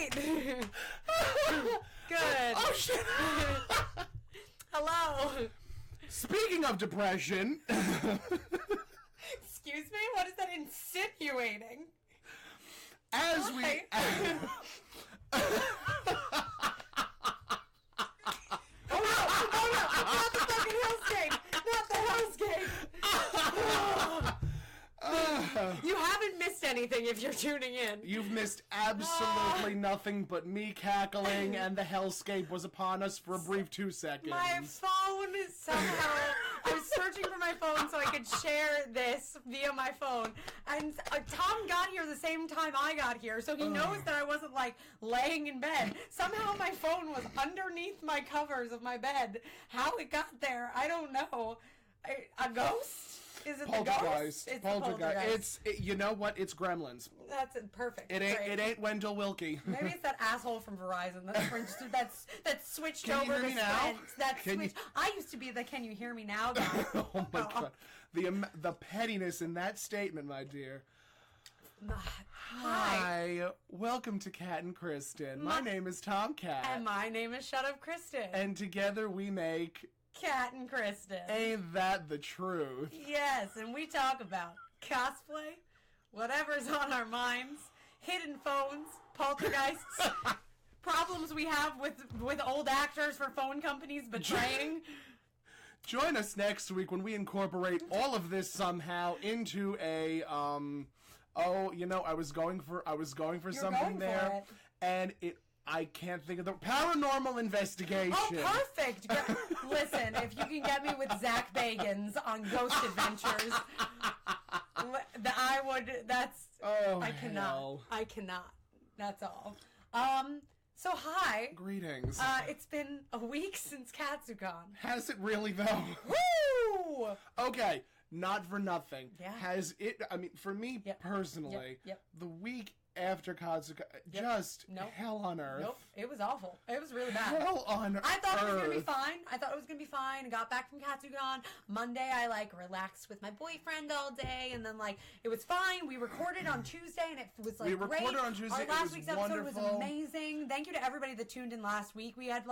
right. Good. Oh, shit. Hello. Speaking of depression. Excuse me? What is that insinuating? As we... Not the fucking hellscape! Not the hellscape! You haven't missed anything if you're tuning in. You've missed absolutely nothing but me cackling, and the hellscape was upon us for a brief 2 seconds. My phone is somehow... I was searching for my phone so I could share this via my phone. And Tom got here the same time I got here, so he knows that I wasn't, like, laying in bed. Somehow my phone was underneath my covers of my bed. How it got there, I don't know. A ghost? Is it the ghost? It's poltergeist. You know what? It's Gremlins. That's perfect. It ain't Wendell Wilkie. Maybe it's that asshole from Verizon that's switched Can you over hear to me now? Spence. That switched. I used to be the "Can you hear me now" guy. Oh my god, the pettiness in that statement, my dear. Hi, welcome to Catt and Kristen. My name is Tom Catt, and my name is Shut Up Kristen, and together we make Catt and Kristen. Ain't that the truth? Yes, and we talk about cosplay, whatever's on our minds, hidden phones, poltergeists, problems we have with old actors for phone companies betraying. Join us next week when we incorporate all of this somehow into a I was going for something there, and I can't think of the paranormal investigation. Oh, perfect! Listen, if you can get me with Zach Bagans on Ghost Adventures, I would. That's. Oh, I cannot. hell. I cannot. That's all. So hi. Greetings. It's been a week since Katsucon. Has it really though? Woo! Okay, not for nothing. Yeah. Has it? I mean, for me personally, Yep. the week after Katsucon, just hell on earth. Nope, it was awful. It was really bad. Hell on earth. I thought it was gonna be fine. I got back from Katsucon. Monday, I relaxed with my boyfriend all day, and then it was fine. We recorded on Tuesday, and it was great. We recorded on Tuesday. Our last week's episode wonderful. was amazing. Thank you to everybody that tuned in last week. We had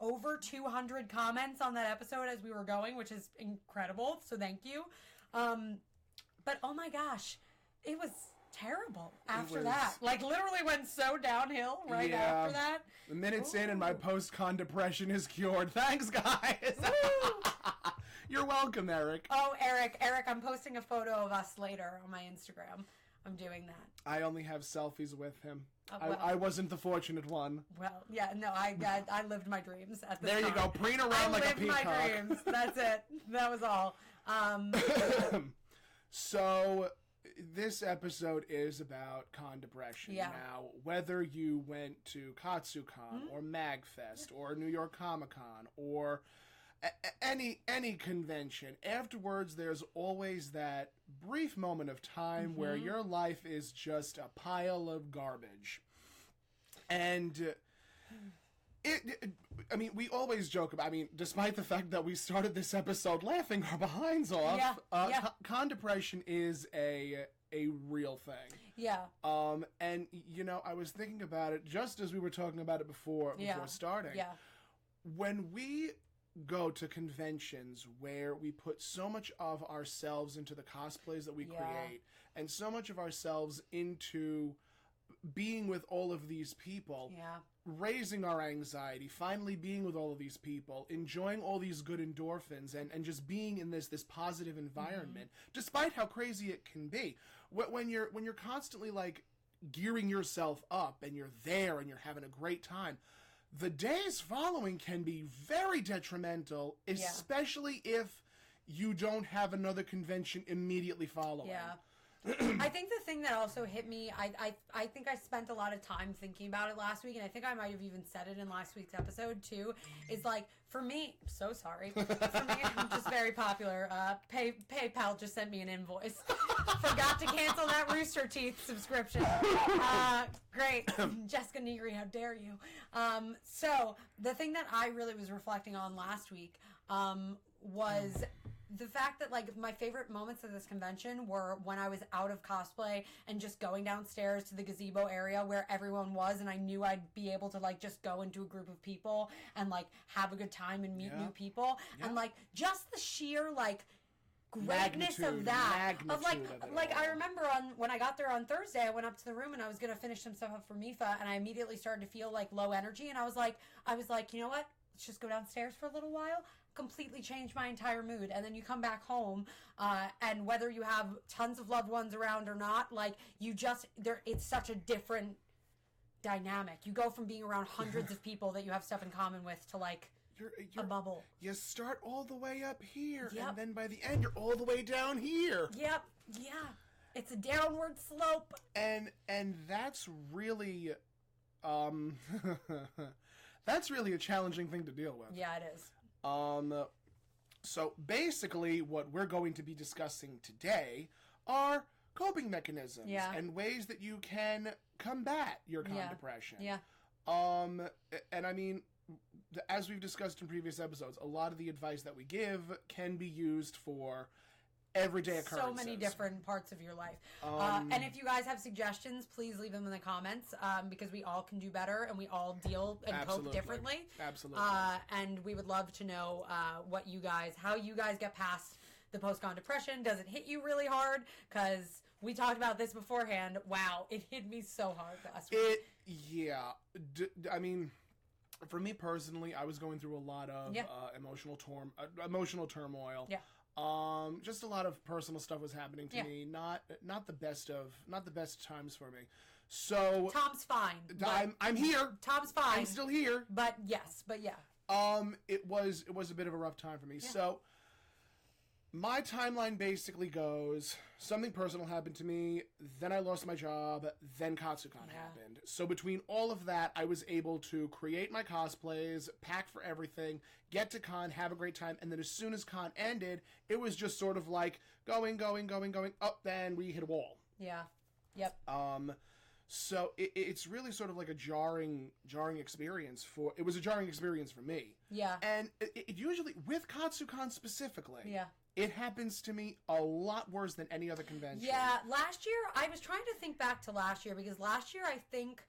over 200 comments on that episode as we were going, which is incredible. So thank you. But oh my gosh, it was terrible after that. Literally went so downhill after that. The minute's in and my post-con depression is cured. Thanks, guys. You're welcome, Eric. Oh, Eric, I'm posting a photo of us later on my Instagram. I'm doing that. I only have selfies with him. Well, I wasn't the fortunate one. Well, yeah, no, I lived my dreams at this There you time. go, preen around like a peacock. I lived my dreams. That's it. That was all. So, this episode is about con depression. Yeah. Now, whether you went to Katsucon or MagFest or New York Comic Con or any convention, afterwards there's always that brief moment of time where your life is just a pile of garbage. And we always joke about, despite the fact that we started this episode laughing our behinds off, con depression is a real thing. Yeah. And, I was thinking about it just as we were talking about it before starting. Yeah. When we go to conventions where we put so much of ourselves into the cosplays that we create and so much of ourselves into being with all of these people, raising our anxiety, finally being with all of these people, enjoying all these good endorphins and just being in this positive environment, despite how crazy it can be. When you're constantly gearing yourself up and you're there and you're having a great time, the days following can be very detrimental, especially if you don't have another convention immediately following. Yeah. I think the thing that also hit me, I think I spent a lot of time thinking about it last week, and I think I might have even said it in last week's episode too, is for me, so sorry, for me, I'm just very popular, PayPal just sent me an invoice. Forgot to cancel that Rooster Teeth subscription. Great. Jessica Negri, how dare you. So, the thing that I really was reflecting on last week was the fact that, like, my favorite moments of this convention were when I was out of cosplay and just going downstairs to the gazebo area where everyone was, and I knew I'd be able to, like, just go into a group of people and, like, have a good time and meet new people. And, like, just the sheer, like, greatness of that. Of, like I remember when I got there on Thursday, I went up to the room and I was going to finish some stuff up for Mifa, and I immediately started to feel, like, low energy, and I was like, you know what? Let's just go downstairs for a little while. Completely changed my entire mood. And then you come back home, and whether you have tons of loved ones around or not, like, it's such a different dynamic. You go from being around hundreds of people that you have stuff in common with to, like, you're a bubble. You start all the way up here, and then by the end you're all the way down here. Yep. Yeah. It's a downward slope. And that's really that's really a challenging thing to deal with. Yeah, it is. So basically what we're going to be discussing today are coping mechanisms and ways that you can combat your con depression. Yeah. And I mean, as we've discussed in previous episodes, a lot of the advice that we give can be used for everyday occurrences. So many different parts of your life. And if you guys have suggestions, please leave them in the comments, because we all can do better and we all deal and cope differently. Absolutely. And we would love to know how you guys get past the post-con depression. Does it hit you really hard? Because we talked about this beforehand. Wow, it hit me so hard last week. I mean, for me personally, I was going through a lot of emotional turmoil. Yeah. Just a lot of personal stuff was happening to me. Not the best times for me. So Tom's fine. I'm here. Tom's fine. I'm still here. But yeah. It was a bit of a rough time for me. Yeah. So my timeline basically goes, something personal happened to me, then I lost my job, then Katsucon happened. So between all of that, I was able to create my cosplays, pack for everything, get to con, have a great time, and then as soon as con ended, it was just sort of like going, up, then we hit a wall. Yeah. Yep. So it's really sort of like a jarring experience it was a jarring experience for me. Yeah. And it usually, with Katsucon specifically, yeah, it happens to me a lot worse than any other convention. Yeah, last year, I was trying to think back to last year, because last year I think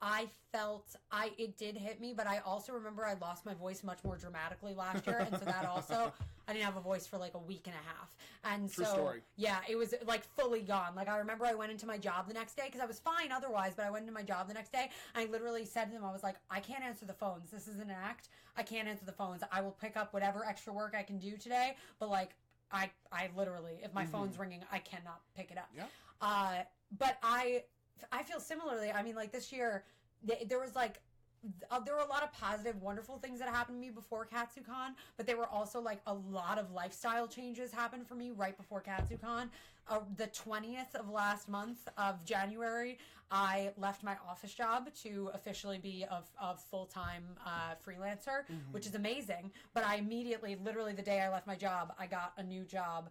I felt it did hit me, but I also remember I lost my voice much more dramatically last year, and so that also, I didn't have a voice for like a week and a half. And True so, story. Yeah, it was like fully gone. Like, I remember I went into my job the next day, because I was fine otherwise, but I went into my job the next day, and I literally said to them, I was like, I can't answer the phones. This is an act. I can't answer the phones. I will pick up whatever extra work I can do today, but like, I literally, if my phone's ringing, I cannot pick it up. Yeah. But I feel similarly. I mean, like, this year, there was like, there were a lot of positive, wonderful things that happened to me before Katsucon, but there were also like a lot of lifestyle changes happened for me right before Katsucon. The 20th of last month of January, I left my office job to officially be a full-time freelancer, which is amazing. But I immediately, literally the day I left my job, I got a new job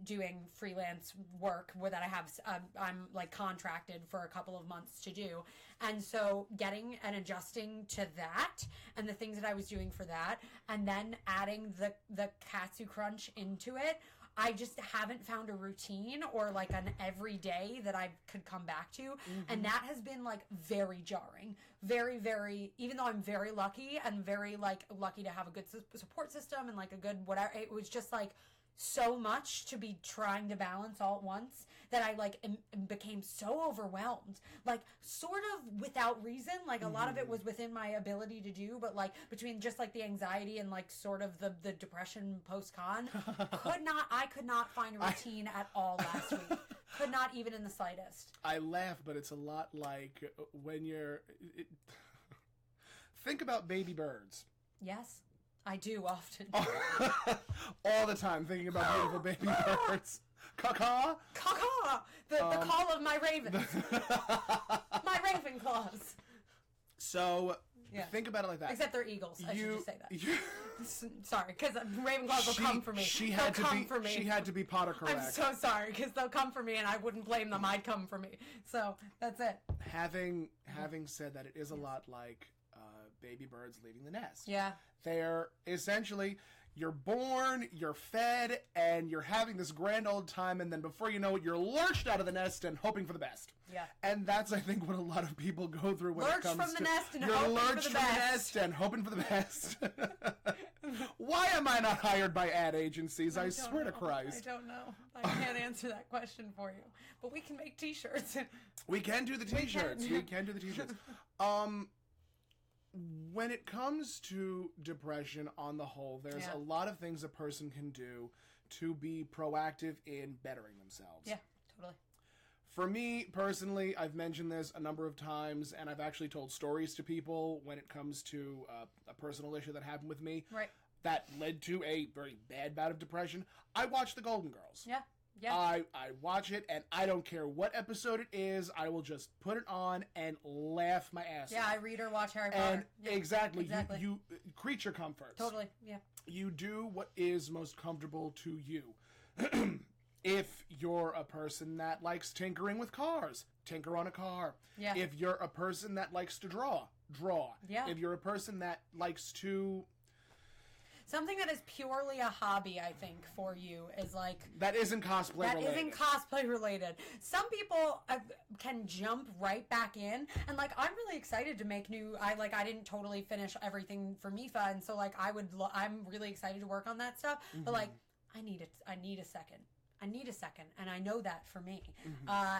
doing freelance work that I have. I'm like contracted for a couple of months to do. And so getting and adjusting to that and the things that I was doing for that, and then adding the Katsu Crunch into it, I just haven't found a routine or like an everyday that I could come back to. And that has been like very jarring. Very, very, even though I'm very lucky and very like lucky to have a good support system and like a good whatever, it was just like so much to be trying to balance all at once that I like became so overwhelmed, like sort of without reason. Like a lot of it was within my ability to do, but like between just like the anxiety and like sort of the depression post-con, I could not find a routine at all last week. Could not even in the slightest. I laugh, but it's a lot like when think about baby birds. Yes. I do often. All the time, thinking about beautiful baby birds. Caw-caw? Caw-caw! The call of my ravens. My raven claws. So, think about it like that. Except they're eagles. I should just say that. Sorry, because raven claws will come for me. She had to be Potter correct. I'm so sorry, because they'll come for me, and I wouldn't blame them. I'd come for me. So, that's it. Having said that, it is a lot like baby birds leaving the nest. Yeah. They're essentially You're born, you're fed, and you're having this grand old time, and then before you know it, you're lurched out of the nest and hoping for the best. Yeah. And that's, I think, what a lot of people go through when Lurch it comes from the to... nest and you're hoping for lurched the from the best. nest and hoping for the best. Why am I not hired by ad agencies? I swear to Christ. I don't know. I can't answer that question for you. But we can make t-shirts. We can do the t-shirts. We can do the t-shirts. When it comes to depression on the whole, there's a lot of things a person can do to be proactive in bettering themselves. Yeah, totally. For me, personally, I've mentioned this a number of times, and I've actually told stories to people when it comes to a personal issue that happened with me. Right. That led to a very bad bout of depression. I watched The Golden Girls. Yeah. Yeah. I watch it, and I don't care what episode it is. I will just put it on and laugh my ass off. Yeah, I read or watch Harry Potter. And yeah. exactly. You creature comforts. Totally, yeah. You do what is most comfortable to you. If you're a person that likes tinkering with cars, tinker on a car. Yeah. If you're a person that likes to draw. Yeah. If you're a person that likes to... Something that is purely a hobby, I think, for you is like... That isn't cosplay related. That isn't cosplay related. Some people can jump right back in, and like I'm really excited to make new... I didn't totally finish everything for MIFA, and so like I'm really excited to work on that stuff, but like I need a second. I need a second, and I know that for me.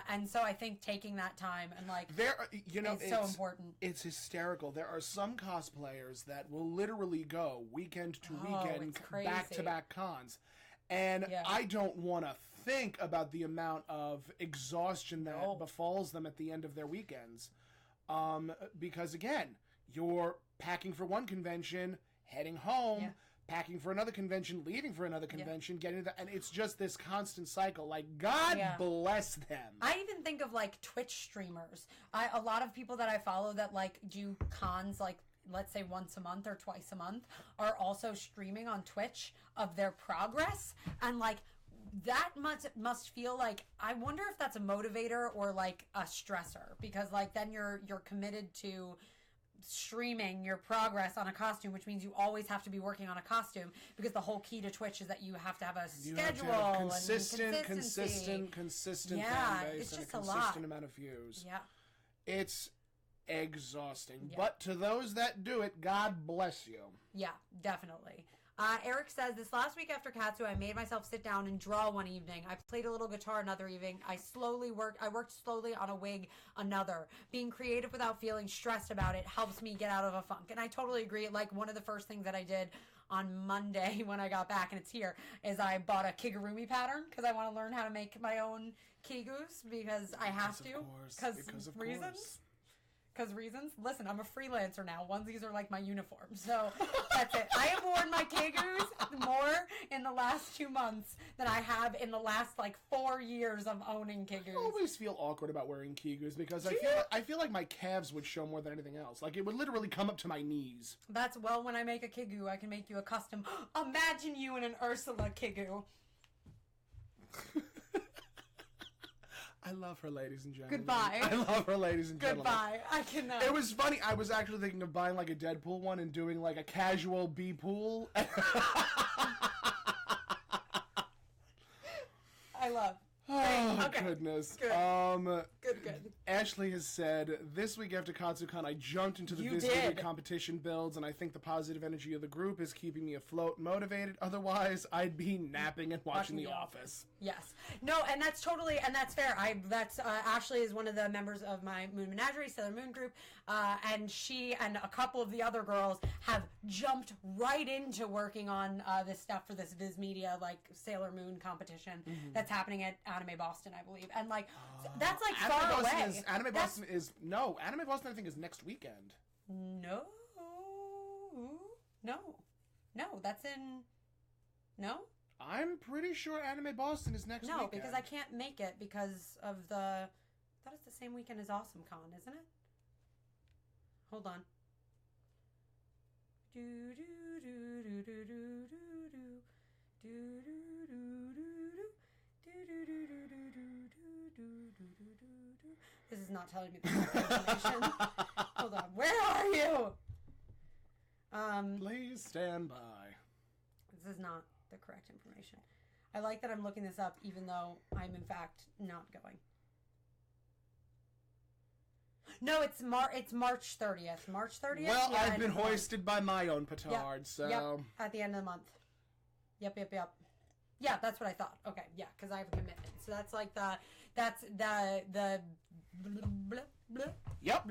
And so I think taking that time and like it's so important. It's hysterical. There are some cosplayers that will literally go weekend to weekend, back-to-back cons, and I don't want to think about the amount of exhaustion that befalls them at the end of their weekends, because again, you're packing for one convention, heading home. Yeah. Packing for another convention, leaving for another convention, getting that, and it's just this constant cycle. Like, God bless them. I even think of like Twitch streamers. A lot of people that I follow that like do cons, like let's say once a month or twice a month, are also streaming on Twitch of their progress, and like that must feel like, I wonder if that's a motivator or like a stressor, because like then you're committed to streaming your progress on a costume, which means you always have to be working on a costume, because the whole key to Twitch is that you have to have a schedule and consistent fan base, it's just and a consistent amount of views. Yeah, it's exhausting, but to those that do it, God bless you. Yeah, definitely. Eric says, this last week after Katsu, I made myself sit down and draw one evening. I played a little guitar another evening. I worked slowly on a wig another. Being creative without feeling stressed about it helps me get out of a funk. And I totally agree. Like, one of the first things that I did on Monday when I got back, and it's here, is I bought a kigurumi pattern, because I want to learn how to make my own kigus, because I have to. Because of reasons. Because reasons? Listen, I'm a freelancer now. Onesies are like my uniform. So that's it. I have worn my kigus more in the last 2 months than I have in the last like 4 years of owning kigus. I always feel awkward about wearing kigus, because I feel like my calves would show more than anything else. Like, it would literally come up to my knees. When I make a kigu, I can make you a custom. Imagine you in an Ursula kigu. I love her, ladies and gentlemen. Goodbye. I love her, ladies and gentlemen. Goodbye. I cannot. It was funny. I was actually thinking of buying like a Deadpool one and doing like a casual B-pool. I love. Oh, okay. Goodness. Good. Good. Ashley has said, this week after Katsucon, I jumped into the Viz competition builds, and I think the positive energy of the group is keeping me afloat and motivated. Otherwise, I'd be napping and watching The Office. Yes. No, and that's fair. Ashley is one of the members of my Moon Menagerie, Sailor Moon group, and she and a couple of the other girls have jumped right into working on this stuff for this Viz Media, like, Sailor Moon competition that's happening at Anime Boston, I believe. And, like, that's, like, far away. Anime Boston, I think, is next weekend. No, that's in... No? I'm pretty sure Anime Boston is next weekend. No, because I can't make it because of the... I thought it's the same weekend as AwesomeCon, isn't it? Hold on. This is not telling me the information. Hold on. Where are you? Please stand by. This is not the correct information. I like that I'm looking this up, even though I'm in fact not going. No, it's March 30th. March 30th? Well, yeah, I've been hoisted by my own petard, so... Yep, at the end of the month. Yep. Yeah, that's what I thought. Okay, yeah, because I have a commitment. So that's like the... Yep.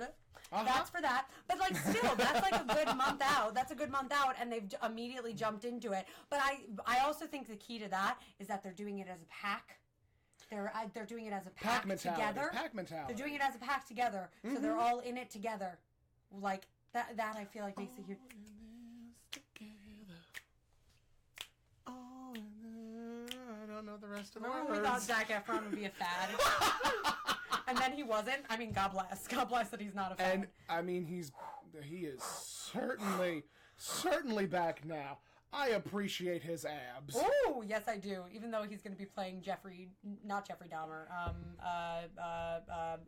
That's for that. But, like, still, that's like a good month out. That's a good month out, and they've immediately jumped into it. But I also think the key to that is that they're doing it as a pack. They're doing it as a pack together. Pack mentality. They're doing it as a pack together, so they're all in it together. Like that I feel like makes a huge. I don't know the rest of the Remember words. we thought Zac Efron would be a fad, and then he wasn't. I mean, God bless that he's not a fad. And I mean, he is certainly back now. I appreciate his abs. Oh, yes, I do. Even though he's going to be playing not Jeffrey Dahmer.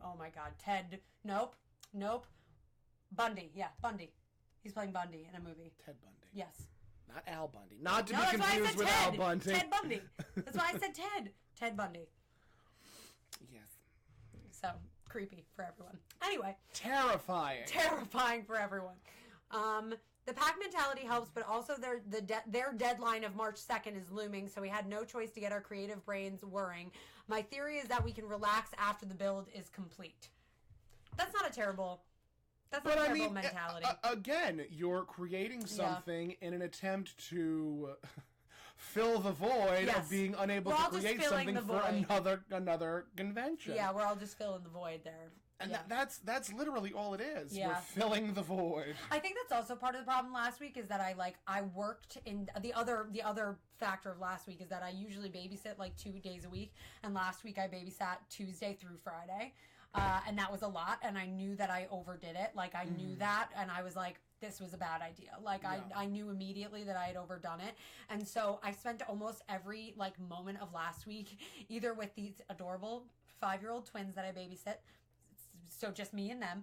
Oh my God, Ted. Nope. Bundy. Yeah, Bundy. He's playing Bundy in a movie. Ted Bundy. Yes. Not Al Bundy. Not to be confused with Al Bundy. Ted Bundy. That's why I said Ted. Ted Bundy. Yes. So creepy for everyone. Anyway. Terrifying for everyone. The pack mentality helps, but also their deadline of March 2nd is looming, so we had no choice to get our creative brains whirring. My theory is that we can relax after the build is complete. That's not a terrible mentality. Again, you're creating something in an attempt to fill the void of being unable to create something for another convention. Yeah, we're all just filling the void there. And that's literally all it is. Yeah. We're filling the void. I think that's also part of the problem last week is that I worked in the other factor of last week is that I usually babysit like 2 days a week, and last week I babysat Tuesday through Friday. And that was a lot, and I knew that I overdid it. Like, I knew that, and I was like, this was a bad idea. Like, I knew immediately that I had overdone it. And so I spent almost every, like, moment of last week either with these adorable 5-year-old twins that I babysit, so just me and them,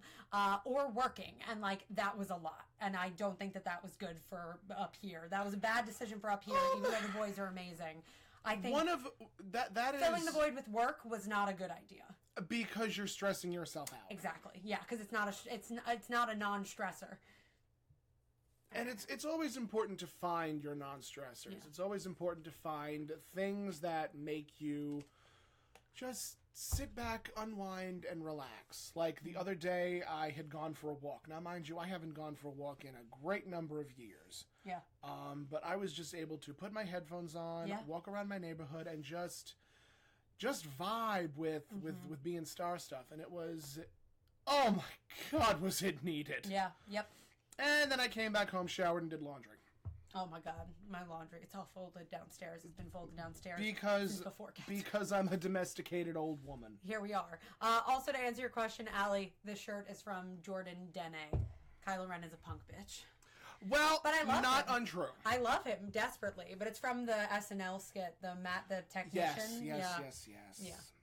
or working. And, like, that was a lot. And I don't think that was good for up here. That was a bad decision for up here, even though the boys are amazing. I think filling the void with work was not a good idea. Because you're stressing yourself out. Exactly. Yeah, because it's not a non-stressor. And it's always important to find your non-stressors. Yeah. It's always important to find things that make you just sit back, unwind, and relax. Like the other day, I had gone for a walk. Now, mind you, I haven't gone for a walk in a great number of years. Yeah. But I was just able to put my headphones on, walk around my neighborhood, and just vibe with being star stuff. And it was, oh my God, was it needed. Yeah, yep. And then I came back home, showered, and did laundry. Oh my God, my laundry. It's all folded downstairs. It's been folded downstairs since before Catt. Because I'm a domesticated old woman. Here we are. Also, to answer your question, Allie, this shirt is from Jordan Dene. Kylo Ren is a punk bitch. Well, but I love not him. Untrue. I love him desperately, but it's from the SNL skit, the Matt the technician. Yes.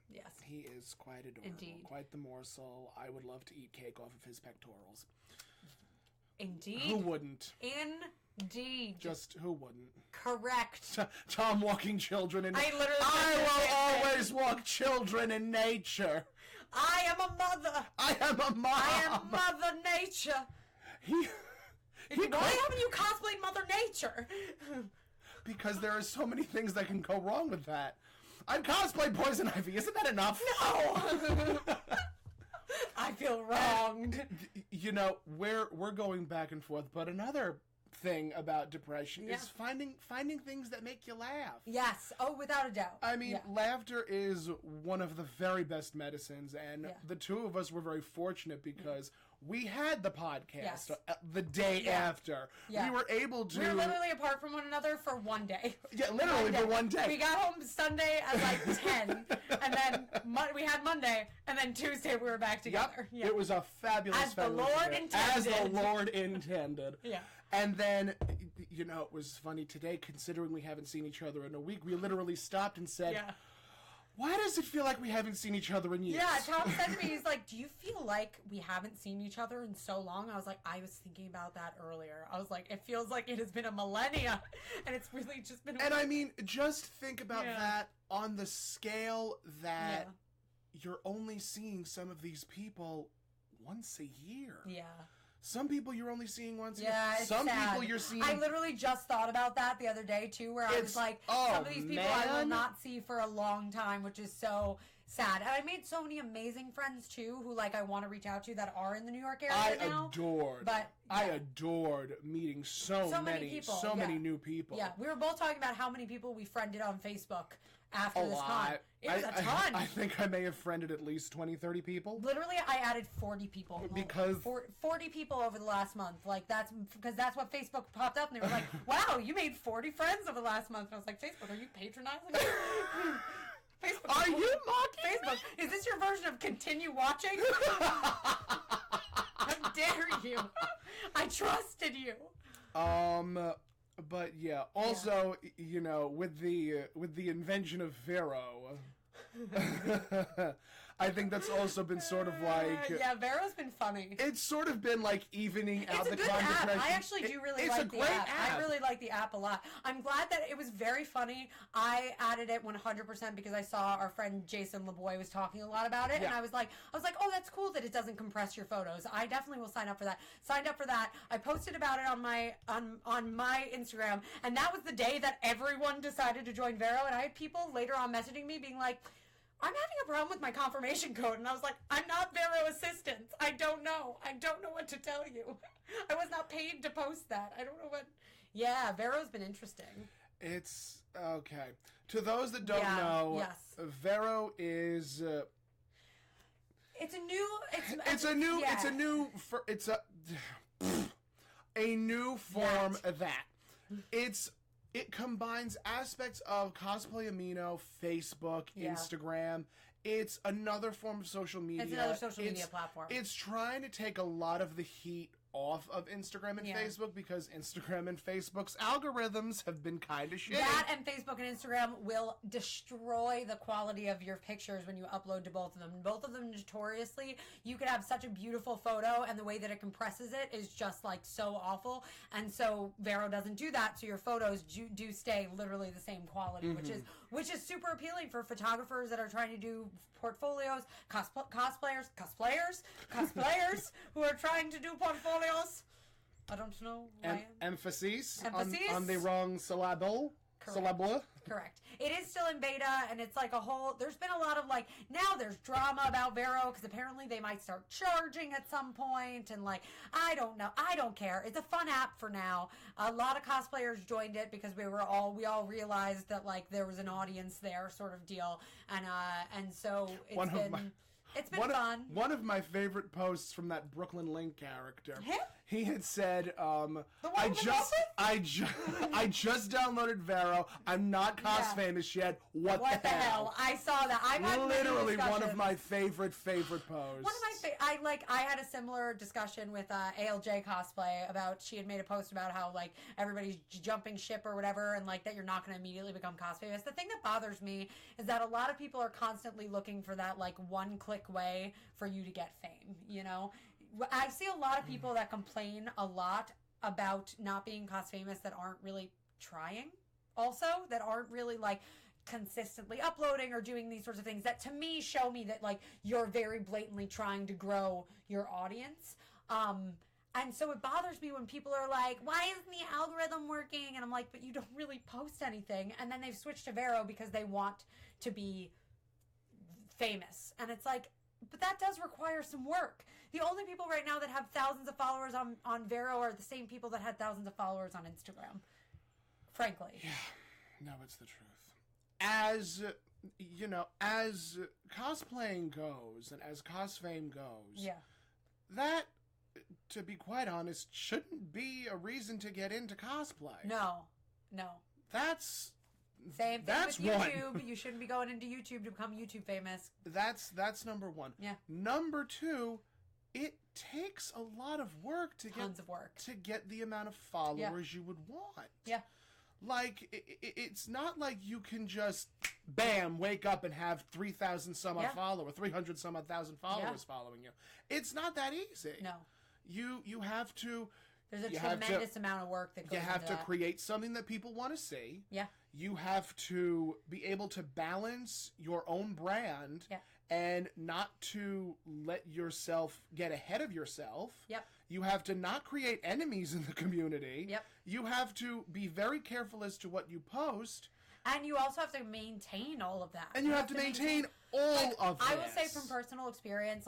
Yes. He is quite adorable. Indeed. Quite the morsel. I would love to eat cake off of his pectorals. Indeed. Who wouldn't? Indeed. Just who wouldn't? Correct. Tom walking children in I will always walk children in nature. I am a mother. I am a mom. I am Mother Nature. Why haven't you cosplayed Mother Nature? Because there are so many things that can go wrong with that. I've cosplayed Poison Ivy. Isn't that enough? No. I feel wronged. You know, we're going back and forth, but another thing about depression is finding things that make you laugh. Yes. Oh, without a doubt. I mean, laughter is one of the very best medicines, and the two of us were very fortunate because we had the podcast the day after. Yeah. We were able to... We were literally apart from one another for one day. Yeah, literally for one day. We got home Sunday at like 10, and then we had Monday, and then Tuesday we were back together. Yep. It was a fabulous the Lord intended. As the Lord intended. Yeah. And then, you know, it was funny today, considering we haven't seen each other in a week, we literally stopped and said... why does it feel like we haven't seen each other in years? Yeah, Tom said to me, he's like, do you feel like we haven't seen each other in so long? I was like, I was thinking about that earlier. I was like, it feels like it has been a millennia, and it's really just been... And I mean, just think about that on the scale that you're only seeing some of these people once a year. Yeah. Some people you're only seeing once a year. It's some sad. People you're seeing... I literally just thought about that the other day, too, where I was like, some of these people I will not see for a long time, which is so sad. And I made so many amazing friends, too, who, like, I want to reach out to that are in the New York area now. I adored meeting so many people. So many new people. Yeah, we were both talking about how many people we friended on Facebook after this con. It was a ton. I think I may have friended at least 20, 30 people. Literally, I added 40 people. Because... 40 people over the last month. Like, that's because that's what Facebook popped up, and they were like, wow, you made 40 friends over the last month. And I was like, Facebook, are you patronizing me? Facebook, are you mocking Facebook, is this your version of continue watching? How dare you? I trusted you. But yeah, also, you know, with the invention of Vero, I think that's also been sort of like... yeah, Vero's been funny. It's sort of been like evening out the conversation. It's a good app. I actually do really like the app. I really like the app a lot. I'm glad that it was very funny. I added it 100% because I saw our friend Jason LeBoy was talking a lot about it, and I was like, oh, that's cool that it doesn't compress your photos. I definitely will sign up for that. Signed up for that. I posted about it on my Instagram, and that was the day that everyone decided to join Vero, and I had people later on messaging me being like, I'm having a problem with my confirmation code. And I was like, I'm not Vero Assistant. I don't know. I don't know what to tell you. I was not paid to post that. I don't know what... Yeah, Vero's been interesting. It's... Okay. To those that don't know, Vero is... It's a new... a new form of that. It combines aspects of Cosplay Amino, Facebook, Instagram. It's another form of social media. It's another social media platform. It's trying to take a lot of the heat off of Instagram and Facebook because Instagram and Facebook's algorithms have been kind of shitty. That and Facebook and Instagram will destroy the quality of your pictures when you upload to both of them. Both of them notoriously, you could have such a beautiful photo and the way that it compresses it is just like so awful. And so Vero doesn't do that, so your photos do stay literally the same quality, which is super appealing for photographers that are trying to do portfolios, cosplayers who are trying to do portfolios. I don't know. Emphasis on the wrong syllable. Correct. It is still in beta, and it's like a whole... There's been a lot of, like... Now there's drama about Vero, because apparently they might start charging at some point, and, like, I don't know. I don't care. It's a fun app for now. A lot of cosplayers joined it because we all realized that, like, there was an audience there sort of deal, and so it's been fun. One of my favorite posts from that Brooklyn Link character. Him? He had said, I just downloaded Vero. I'm not famous yet. What the hell? I saw that. I've had literally one of my favorite posts. One of my I had a similar discussion with ALJ Cosplay about, she had made a post about how like everybody's jumping ship or whatever, and like that you're not going to immediately become cosplayers. The thing that bothers me is that a lot of people are constantly looking for that like one-click way for you to get fame, you know? I see a lot of people that complain a lot about not being cos famous that aren't really trying, also, that aren't really like consistently uploading or doing these sorts of things that to me show me that like you're very blatantly trying to grow your audience. And so it bothers me when people are like, why isn't the algorithm working? And I'm like, but you don't really post anything. And then they've switched to Vero because they want to be famous. And it's like, but that does require some work. The only people right now that have thousands of followers on Vero are the same people that had thousands of followers on Instagram. Frankly. Yeah. No, it's the truth. As, you know, as cosplaying goes and as cosfame goes, that, to be quite honest, shouldn't be a reason to get into cosplay. No. That's... Same thing with YouTube. You shouldn't be going into YouTube to become YouTube famous. That's number one. Yeah. Number two, it takes a lot of work to get the amount of followers you would want. Yeah. Like, it's not like you can just, bam, wake up and have 3,000 some odd followers, 300 some odd thousand followers following you. It's not that easy. No. You have to... There's a tremendous amount of work that goes into that. You have to create something that people want to see. Yeah. You have to be able to balance your own brand and not to let yourself get ahead of yourself. Yep. You have to not create enemies in the community. Yep. You have to be very careful as to what you post. And you also have to maintain all of that. And you have to maintain all of this. I will say from personal experience,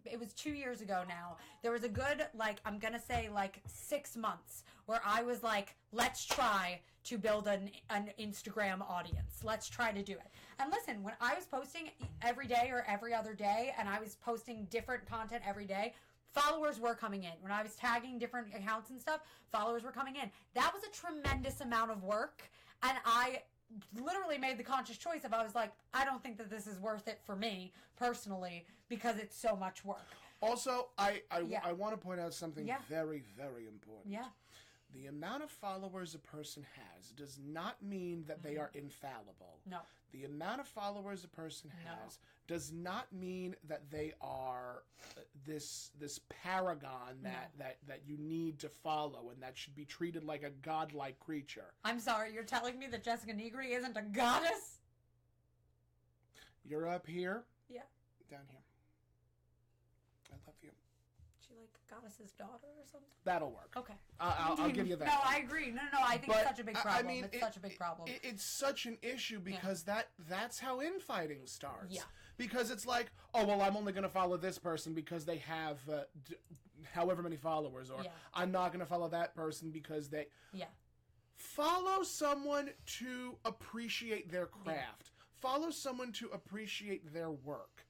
it was 2 years ago now. There was a good, I'm going to say 6 months where I was like, let's try to build an Instagram audience. Let's try to do it. And listen, when I was posting every day or every other day, and I was posting different content every day, followers were coming in. When I was tagging different accounts and stuff, followers were coming in. That was a tremendous amount of work. And I literally made the conscious choice of, I was like, I don't think that this is worth it for me personally because it's so much work. Also, I want to point out something very, very important. Yeah. The amount of followers a person has does not mean that they are infallible. No. The amount of followers a person has does not mean that they are this paragon that you need to follow and that should be treated like a godlike creature. I'm sorry, you're telling me that Jessica Negri isn't a goddess? You're up here. Yeah. Down here. I love you. She like goddess's daughter or something? That'll work. Okay. I'll give you that. No, I agree. No, I think it's such a big problem. I mean, it's such a big problem. It's such an issue because that's how infighting starts. Yeah. Because it's like, oh, well, I'm only going to follow this person because they have however many followers. Or I'm not going to follow that person because they... Yeah. Follow someone to appreciate their craft. Follow someone to appreciate their work.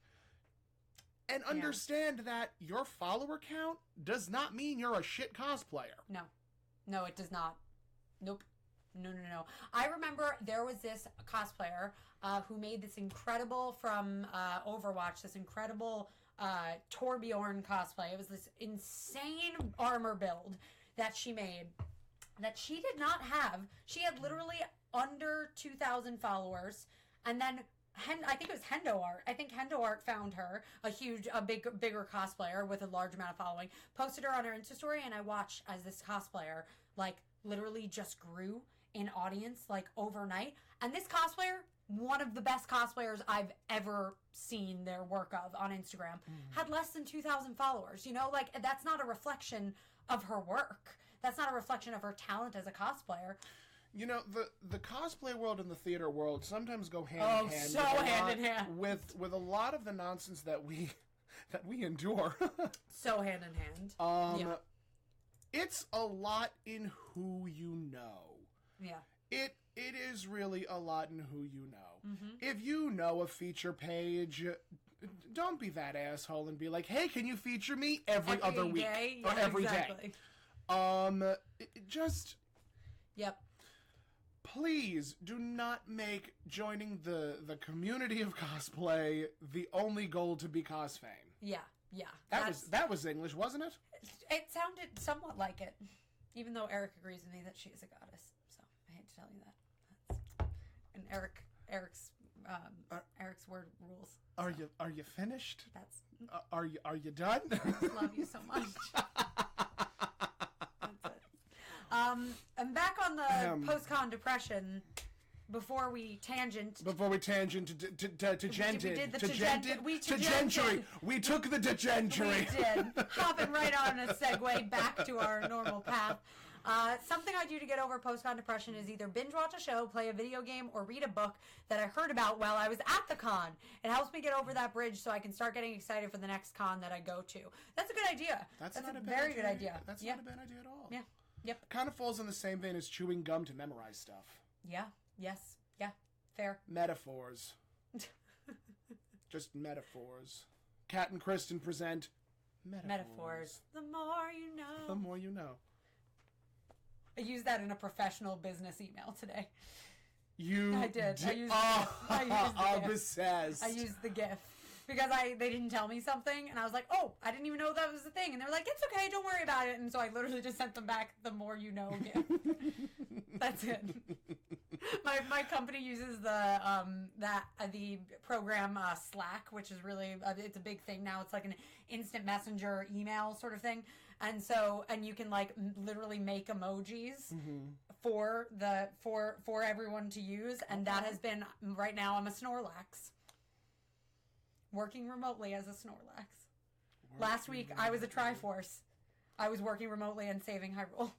And understand that your follower count does not mean you're a shit cosplayer. No. No, it does not. Nope. No. I remember there was this cosplayer who made this incredible, from Overwatch, this incredible Torbjorn cosplay. It was this insane armor build that she made that she did not have. She had literally under 2,000 followers. And then I think it was Hendo Art. I think Hendo Art found her, bigger cosplayer with a large amount of following, posted her on her Insta story, and I watched as this cosplayer, literally just grew in audience, overnight. And this cosplayer, one of the best cosplayers I've ever seen their work of on Instagram, had less than 2,000 followers. That's not a reflection of her work. That's not a reflection of her talent as a cosplayer. You know, the cosplay world and the theater world sometimes go hand in hand. So hand in hand with a lot of the nonsense that we endure. So hand in hand. It's a lot in who you know. Yeah. It is really a lot in who you know. Mm-hmm. If you know a feature page, don't be that asshole and be like, "Hey, can you feature me every other week or every day?" Just. Yep. Please do not make joining the community of cosplay the only goal to be cosfame. Yeah. That was English, wasn't it? It sounded somewhat like it, even though Eric agrees with me that she is a goddess. So I hate to tell you that. And Eric's word rules. Are you finished? That's. Are you done? I just love you so much. I'm back on the post-con depression. Before we tangent to gentry. We took the degentry. We did. Hopping right on a segue back to our normal path. Something I do to get over post-con depression is either binge watch a show, play a video game, or read a book that I heard about while I was at the con. It helps me get over that bridge so I can start getting excited for the next con that I go to. That's a good idea. That's a very good idea. That's not a bad idea at all. Yeah. Yep. Kind of falls in the same vein as chewing gum to memorize stuff. Yeah. Yes. Yeah. Fair. Metaphors. Just metaphors. Catt and Kristen present Metaphors. The more you know. The more you know. I used that in a professional business email today. I did. I used the GIF. I used the GIF because they didn't tell me something, and I was like, oh, I didn't even know that was a thing, and they were like, it's okay, don't worry about it, and so I literally just sent them back the more you know gift. That's it. My company uses the program Slack, which is really it's a big thing now. It's like an instant messenger email sort of thing, and you can like literally make emojis for everyone to use, and that has been right now. I'm a Snorlax, working remotely as a Snorlax. Last week I was a Triforce. I was working remotely and saving Hyrule.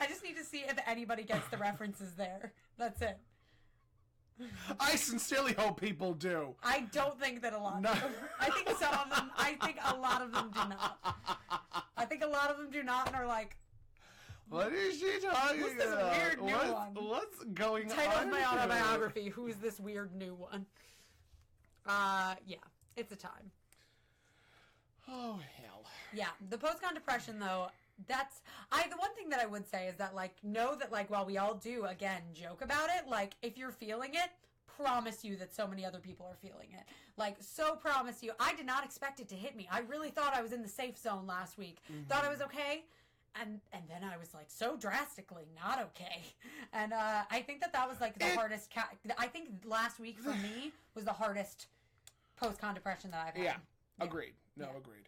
I just need to see if anybody gets the references there. That's it. I sincerely hope people do. I don't think that a lot of them. I think some of them, I think a lot of them do not. I think a lot of them do not and are like, what is she talking who's this about? weird new one? What's going on? Title of my autobiography, who's this weird new one? Yeah, it's a time. Oh, hell. Yeah, the post-con depression, though, the one thing that I would say is that, like, know that, like, while we all do, again, joke about it, like, if you're feeling it, promise you that so many other people are feeling it. Like, so promise you. I did not expect it to hit me. I really thought I was in the safe zone last week. Thought I was okay. And then I was, like, so drastically not okay. And I think that was, like, the hardest... I think last week for me was the hardest post-con depression that I've had. Yeah. Agreed. No, agreed.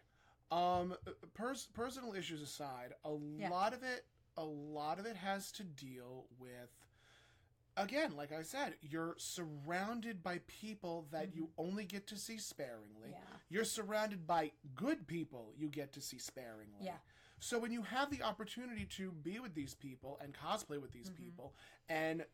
Personal issues aside, a lot of it has to deal with, again, like I said, you're surrounded by people that you only get to see sparingly. Yeah. You're surrounded by good people you get to see sparingly. Yeah. So when you have the opportunity to be with these people and cosplay with these people and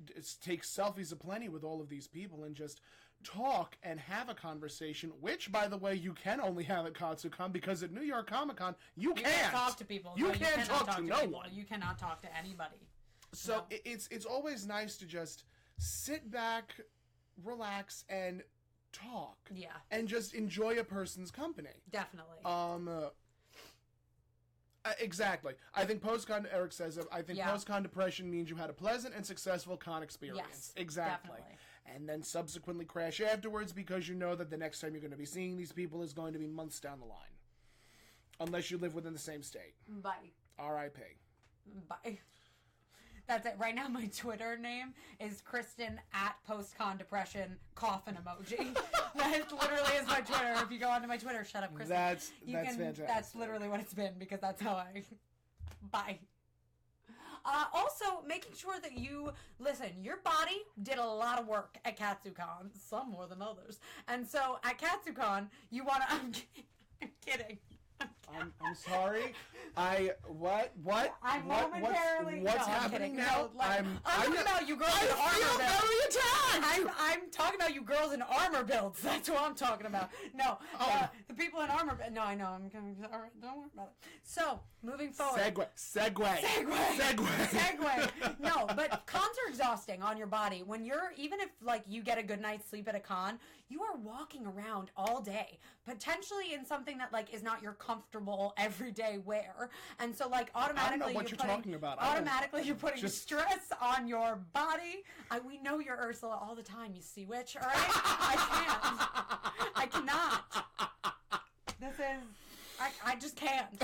take selfies aplenty with all of these people and just talk and have a conversation, which, by the way, you can only have at Katsucon, because at New York Comic Con, you can't talk to people. You can't talk to no people. one. You cannot talk to anybody. So it's always nice to just sit back, relax, and talk. Yeah. And just enjoy a person's company. Definitely. Exactly. I think post-con, Eric says, post-con depression means you had a pleasant and successful con experience. Yes, exactly. Definitely. And then subsequently crash afterwards because you know that the next time you're going to be seeing these people is going to be months down the line. Unless you live within the same state. Bye. R.I.P. Bye. That's it. Right now, my Twitter name is Kristen at postcon depression coffin emoji. That literally is my Twitter. If you go onto my Twitter, shut up, Kristen. That's fantastic. That's literally what it's been, because that's how I... Bye. Also, making sure that you... Listen, your body did a lot of work at Katsucon. Some more than others. And so, at Katsucon, you want to... I'm kidding. I'm sorry. I'm momentarily... What's happening now? I'm talking about you girls in armor builds. Very attacked! I'm talking about you girls in armor builds. That's what I'm talking about. No, the people in armor... No, I know. I'm going to... All right, don't worry about it. So, moving forward... Segue. No, but cons are exhausting on your body. When you're... Even if, like, you get a good night's sleep at a con, you are walking around all day, potentially in something that, like, is not your comfortable everyday wear. And so, like, automatically you're putting stress on your body. We know you're Ursula all the time, you sea witch, all right? I cannot. This is... I just can't.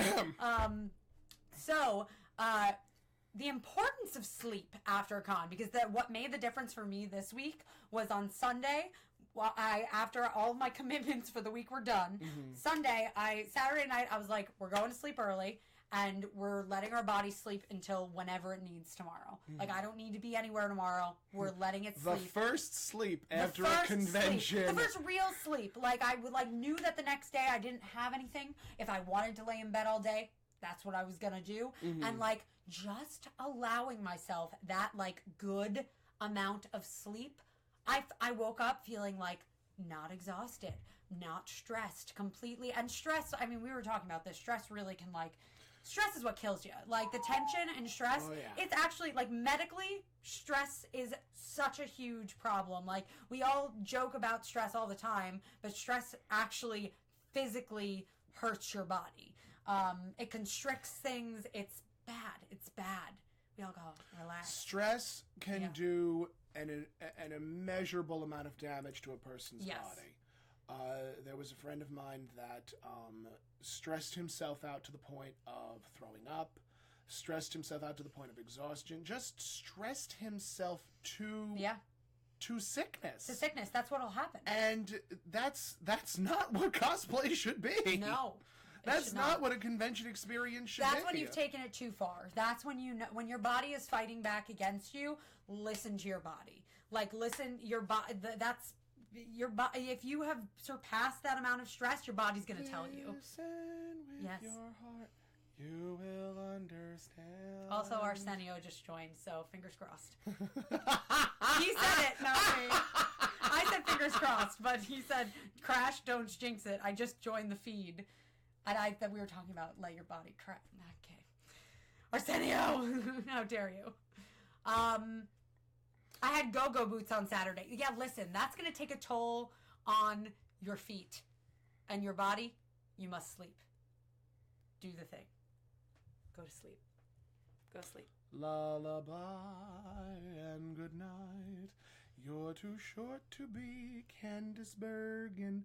The importance of sleep after a con, because what made the difference for me this week was on Sunday. Well, after all of my commitments for the week were done, Saturday night, I was like, we're going to sleep early, and we're letting our body sleep until whenever it needs tomorrow. Like, I don't need to be anywhere tomorrow. We're letting it sleep. The first sleep after a convention. The first real sleep. Like, I knew that the next day I didn't have anything. If I wanted to lay in bed all day, that's what I was gonna do. And, like, just allowing myself that, like, good amount of sleep, I woke up feeling, like, not exhausted, not stressed completely. And stress, I mean, we were talking about this. Stress really can, like, stress is what kills you. Like, the tension and stress, it's actually, like, medically, stress is such a huge problem. Like, we all joke about stress all the time, but stress actually physically hurts your body. It constricts things. It's bad. We all go, relax. Stress can do an immeasurable amount of damage to a person's body. There was a friend of mine that stressed himself out to the point of throwing up, stressed himself out to the point of exhaustion, just stressed himself to sickness. To sickness. That's what'll happen. And that's not what cosplay should be. No. That's not what a convention experience should be. That's when you've taken it too far. That's when you know, when your body is fighting back against you, listen to your body. Like, listen, your body, that's your body. If you have surpassed that amount of stress, your body's going to tell you. Listen with your heart, you will understand. Also, Arsenio just joined, so fingers crossed. He said it, not me. I said fingers crossed, but he said, crash, don't jinx it. I just joined the feed. And that we were talking about let your body crash. Okay. Arsenio! How dare you? I had go-go boots on Saturday. Yeah, listen, that's going to take a toll on your feet. And your body, you must sleep. Do the thing. Go to sleep. Go sleep. Lullaby and good night. You're too short to be Candice Bergen.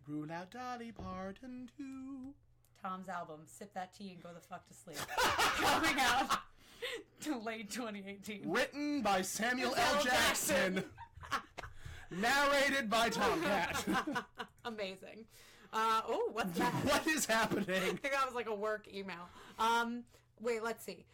Rule out Dolly Parton too. Tom's album, Sip That Tea and Go the Fuck to Sleep. Coming out to late 2018. Written by Samuel L. Jackson. Narrated by Tomcat. Amazing. What's that? What is happening? I think that was like a work email. Wait, let's see.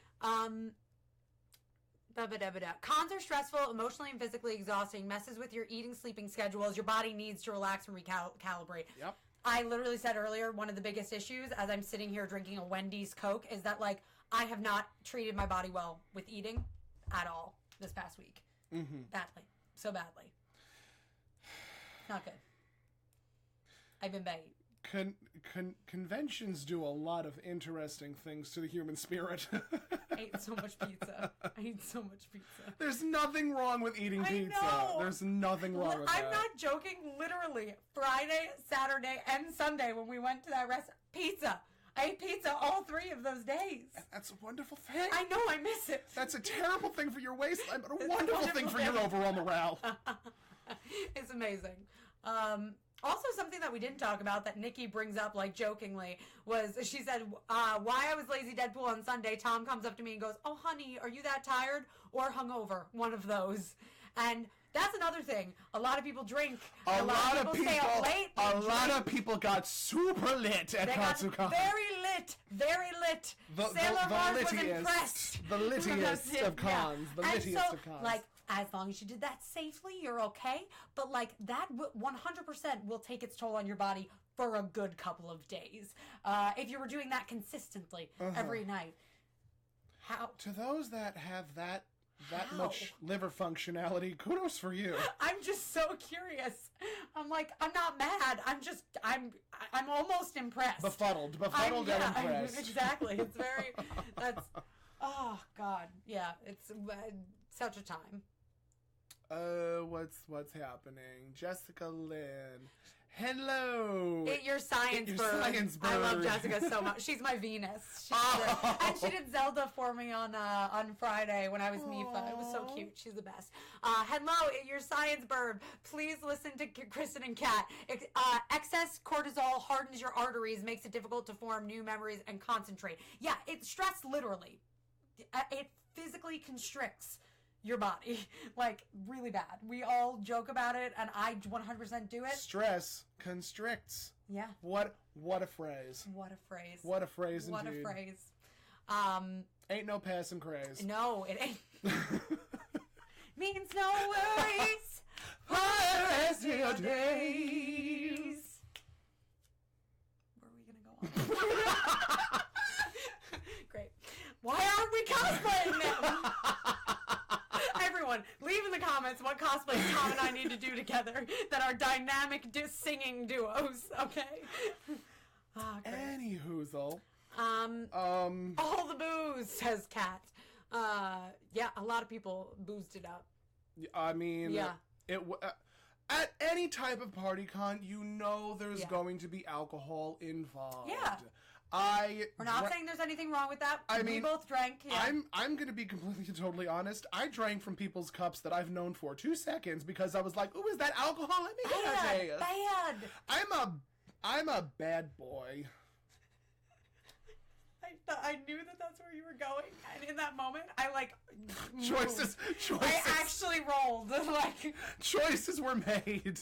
Cons are stressful, emotionally and physically exhausting, messes with your eating, sleeping schedules. Your body needs to relax and recalibrate. Yep. I literally said earlier, one of the biggest issues as I'm sitting here drinking a Wendy's Coke is that, like, I have not treated my body well with eating at all this past week. Mm-hmm. Badly. So badly. Not good. I've been begging. Conventions do a lot of interesting things to the human spirit. I ate so much pizza. There's nothing wrong with eating pizza. Know. There's nothing wrong with that. I'm not joking. Literally, Friday, Saturday, and Sunday when we went to that restaurant, pizza. I ate pizza all 3 of those days. That's a wonderful thing. I know, I miss it. That's a terrible thing for your waistline, but a wonderful thing for your overall morale. It's amazing. Also, something that we didn't talk about that Nikki brings up, like, jokingly, was she said, why I was lazy Deadpool on Sunday. Tom comes up to me and goes, oh, honey, are you that tired or hungover? One of those. And that's another thing. A lot of people drink. A lot of people stay up late. A lot of people got super lit at KatsuCon. Very lit. Sailor Mars was impressed. The littiest of cons. The littiest of cons. Like, as long as you did that safely, you're okay. But, like, that 100% will take its toll on your body for a good couple of days. If you were doing that consistently every night. How? To those that have that much liver functionality, kudos for you. I'm just so curious. I'm like, I'm not mad. I'm almost impressed. Befuddled and impressed. Exactly. It's very, oh, God. Yeah, it's such a time. What's happening? Jessica Lynn. Hello. Get your science bird. I love Jessica so much. She's my Venus. And she did Zelda for me on Friday when I was Mifa. It was so cute. She's the best. Hello, your science bird. Please listen to Kristen and Kat. Excess cortisol hardens your arteries, makes it difficult to form new memories and concentrate. Yeah, it's stress literally. It physically constricts your body, like, really bad. We all joke about it, and I 100% do it. Stress constricts. Yeah. What a phrase. What a phrase. What a phrase indeed. What a phrase. Ain't no passing craze. No, it ain't. Means no worries for the rest of your days. Where are we gonna go on? Great. Why aren't we cosplaying now? Everyone, leave in the comments what cosplays Tom and I need to do together that are dynamic singing duos, okay? Any hoozle. All the booze, says Kat. Yeah, a lot of people boozed it up. I mean, yeah. At any type of party con, you know there's going to be alcohol involved. Yeah. We're not saying there's anything wrong with that. We both drank. Yeah. I'm going to be completely and totally honest. I drank from people's cups that I've known for 2 seconds because I was like, "Ooh, is that alcohol? Let me get a taste." Bad. I'm a bad boy. I knew that's where you were going, and in that moment, I choices. I actually rolled. Choices were made.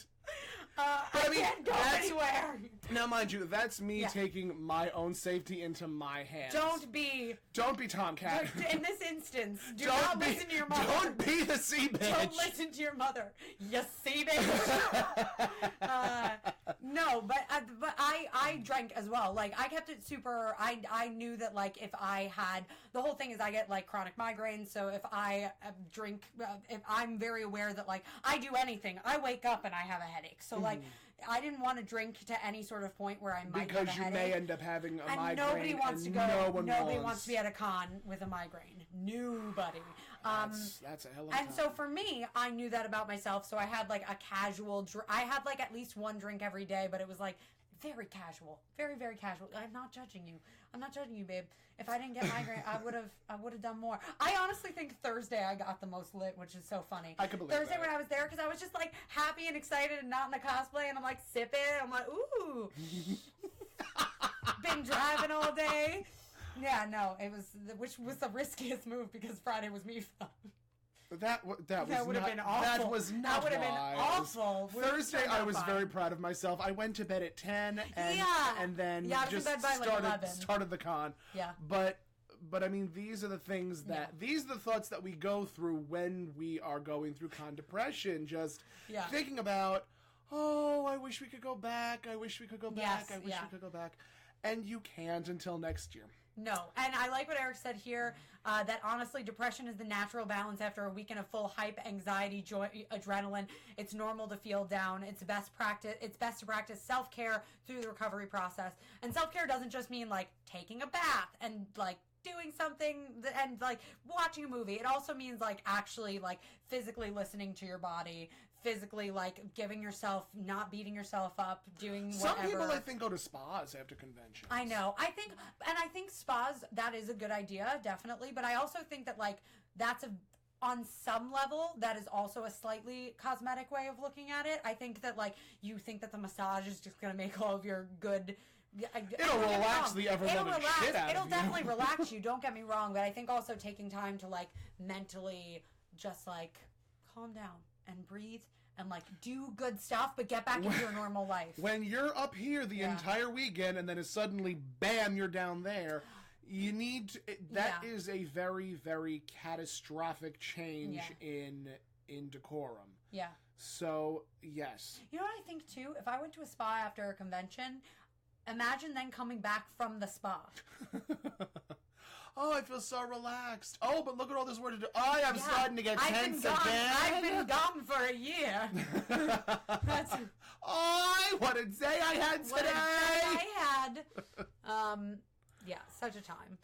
But I can't go anywhere. Now, mind you, that's me taking my own safety into my hands. Don't be Tomcat. In this instance, not listen to your mother. Don't be the sea bitch. Don't listen to your mother. You sea bitch. No, but I drank as well. I kept it super. I knew that if I had, the whole thing is I get chronic migraines. So if I drink, if I'm very aware that I do anything, I wake up and I have a headache. So I didn't want to drink to any sort of point where I might have a headache. Because you may end up having a migraine. Nobody wants to go. Nobody wants to be at a con with a migraine. Nobody. That's a hell of a time. And so for me, I knew that about myself. So I had a casual. I had at least one drink every day, but it was very casual, very very casual. I'm not judging you. I'm not judging you, babe. If I didn't get migraine, I would have done more. I honestly think Thursday I got the most lit, which is so funny. I could believe Thursday that. when I was there, because I was just happy and excited and not in the cosplay, and I'm sipping. I'm ooh. Been driving all day. Yeah, no, it was, which was the riskiest move because Friday was me fun. That would have been awful. That was not That would have been awful. Thursday, I was very proud of myself. I went to bed at 10 and then just started the con. Yeah. But I mean, these are the things that these are the thoughts that we go through when we are going through con depression. Just thinking about, oh, I wish we could go back. I wish we could go back. I wish we could go back. And you can't until next year. No, and I like what Eric said here, that honestly, depression is the natural balance after a weekend of full hype, anxiety, joy, adrenaline. It's normal to feel down. It's best to practice self-care through the recovery process. And self-care doesn't just mean taking a bath and doing something and watching a movie. It also means actually physically listening to your body, physically giving yourself, not beating yourself up, doing whatever. Some people I think go to spas after conventions. I know. I think spas, that is a good idea, definitely, but I also think that that's on some level that is also a slightly cosmetic way of looking at it. I think that you think that the massage is just going to make all of your good. It'll relax the ever-loving shit out of you. It'll definitely relax you, don't get me wrong, but I think also taking time to mentally just calm down and breathe and do good stuff, but get back into your normal life. When you're up here the entire weekend and then suddenly bam, you're down there, you need to, that is a very very catastrophic change in decorum. Yeah. So yes. You know what I think too? If I went to a spa after a convention, imagine then coming back from the spa. Oh, I feel so relaxed. Oh, but look at all this work to do. Oh, I'm starting to get tense again. I've been gone for a year. What a day I had today. What a day I had. Yeah, such a time.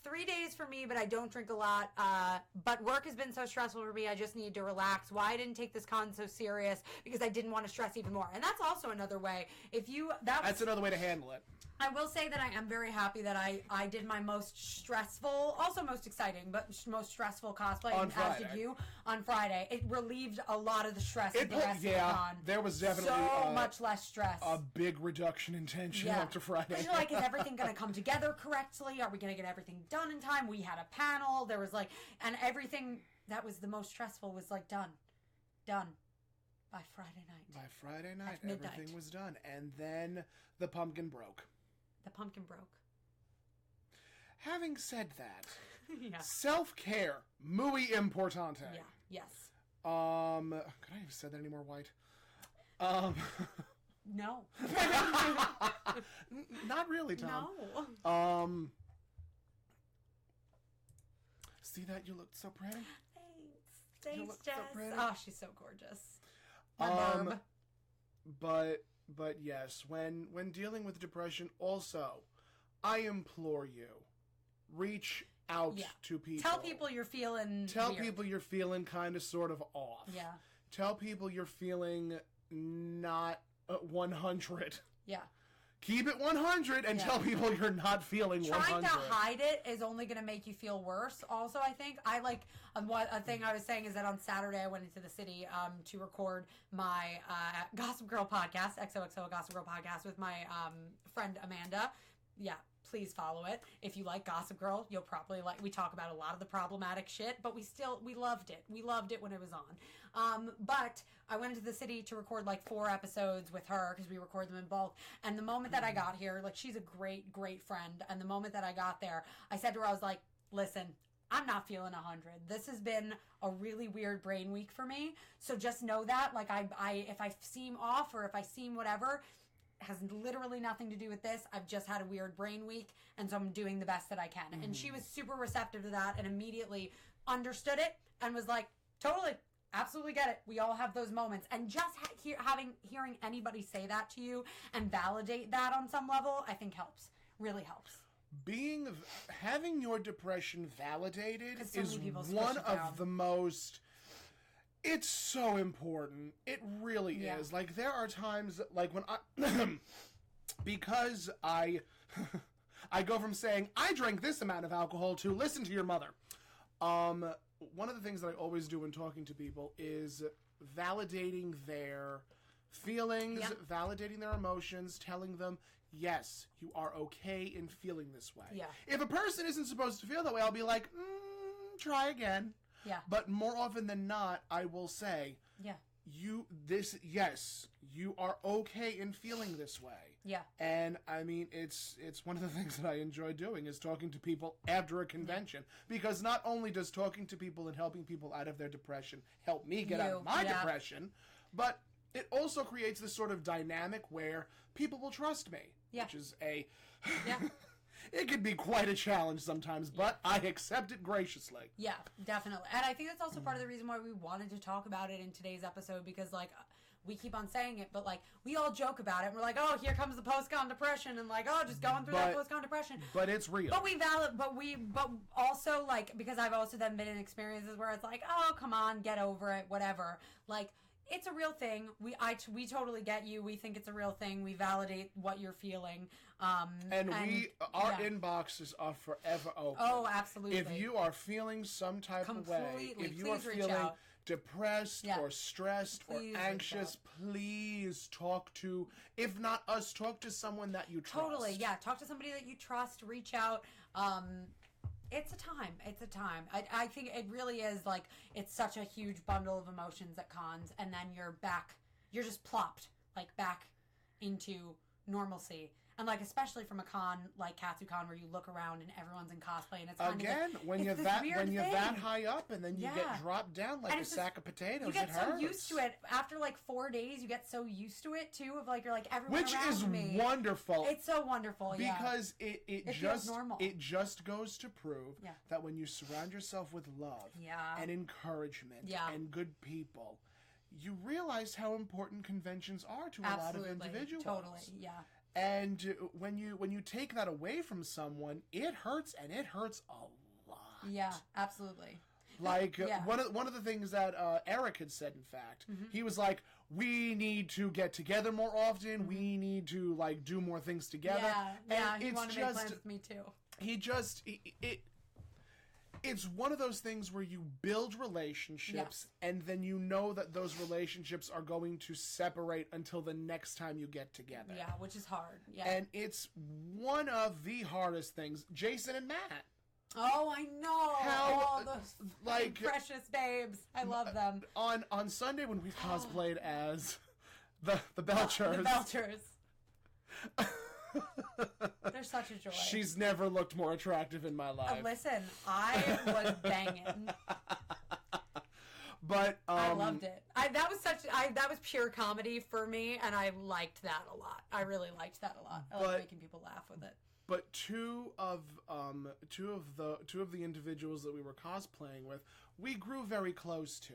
3 days for me, but I don't drink a lot. But work has been so stressful for me, I just need to relax. Why I didn't take this con so serious? Because I didn't want to stress even more. And that's also another way. That's another way to handle it. I will say that I am very happy that I did my most stressful, also most exciting, but most stressful cosplay, as did you, on Friday. It relieved a lot of the stress of the rest of the con. There was definitely so much less stress. A big reduction in tension after Friday. Because you're is everything going to come together correctly? Are we going to get everything done in time? We had a panel. There was and everything that was the most stressful was done. By Friday night. By Friday night, everything was done. And then the pumpkin broke. The pumpkin broke. Having said that, self-care, muy importante. Yeah, yes. Could I have said that any more white? No. Not really, Tom. No. See that? You looked so pretty. Thanks, Jess. So oh, she's so gorgeous. My burb. But yes, when dealing with depression, also, I implore you, reach out to people. Tell people you're feeling Tell weird. people you're feeling kind of sort of off. Yeah. Tell people you're feeling not 100. Yeah. keep it 100 and tell people you're not feeling 100. Trying to hide it is only going to make you feel worse. Also, I think a thing I was saying is that on Saturday I went into the city to record my Gossip Girl podcast, XOXO Gossip Girl podcast, with my friend Amanda. Yeah, please follow it. If you like Gossip Girl, you'll probably like. We talk about a lot of the problematic shit, but we loved it. We loved it when it was on. But I went into the city to record like 4 episodes with her because we record them in bulk. And the moment that I got here, like, she's a great, great friend. And the moment that I got there, I said to her, I was like, listen, I'm not feeling 100. This has been a really weird brain week for me. So just know that, like, I if I seem off or if I seem whatever, has literally nothing to do with this. I've just had a weird brain week, and so I'm doing the best that I can. And she was super receptive to that and immediately understood it and was like, totally, absolutely get it. We all have those moments. And just hearing anybody say that to you and validate that on some level, I think helps. Really helps. Having your depression validated So is one of the most... It's so important. It really is. Like, there are times, like, when I... because I go from saying, I drank this amount of alcohol to listen to your mother. One of the things that I always do when talking to people is validating their feelings, validating their emotions, telling them, yes, you are okay in feeling this way. Yeah. If a person isn't supposed to feel that way, I'll be like, try again. Yeah. But more often than not, I will say, you are okay in feeling this way. Yeah. And I mean, it's one of the things that I enjoy doing is talking to people after a convention, because not only does talking to people and helping people out of their depression help me get out of my depression, but it also creates this sort of dynamic where people will trust me, which is it can be quite a challenge sometimes, but I accept it graciously. Yeah, definitely. And I think that's also part of the reason why we wanted to talk about it in today's episode, because, like, we keep on saying it, but, like, we all joke about it. We're like, oh, here comes the post-con depression, and, like, oh, just going through that post-con depression. But it's real. But also, like, because I've also then been in experiences where it's like, oh, come on, get over it, whatever. Like, it's a real thing. We totally get you. We think it's a real thing. We validate what you're feeling. Our inboxes are forever open. Oh, absolutely. If you are feeling some type of way, if you are feeling depressed or stressed or anxious, please talk to, if not us, talk to someone that you trust. Totally, yeah. Talk to somebody that you trust. Reach out. It's a time. It's a time. I think it really is, like, it's such a huge bundle of emotions at cons, and then you're just plopped, like, back into normalcy. And, like, especially from a con like KatsuCon, where you look around and everyone's in cosplay, and it's kind of like, when you're that high up, and then you get dropped down like a sack of potatoes. You get so used to it after like 4 days. You get so used to it too, of like, you're like, everyone around me. Which is wonderful. It's so wonderful, because it just normal. It just goes to prove that when you surround yourself with love and encouragement and good people, you realize how important conventions are to a lot of individuals. Totally, yeah. And when you take that away from someone, it hurts, and it hurts a lot. Yeah, absolutely. Like, one of the things that Eric had said, in fact, he was like, we need to get together more often. We need to, like, do more things together. Yeah, and he wanted to make plans with me too. It's one of those things where you build relationships, and then you know that those relationships are going to separate until the next time you get together. Yeah, which is hard. Yeah. And it's one of the hardest things. Jason and Matt. Oh, I know. How, those like, precious babes. I love them. On Sunday when we cosplayed as the Belchers. The Belchers. They're such a joy. She's never looked more attractive in my life. Listen, I was banging. But I loved it. That was pure comedy for me, and I liked that a lot. I really liked that a lot. I like making people laugh with it. But two of the individuals that we were cosplaying with, we grew very close to.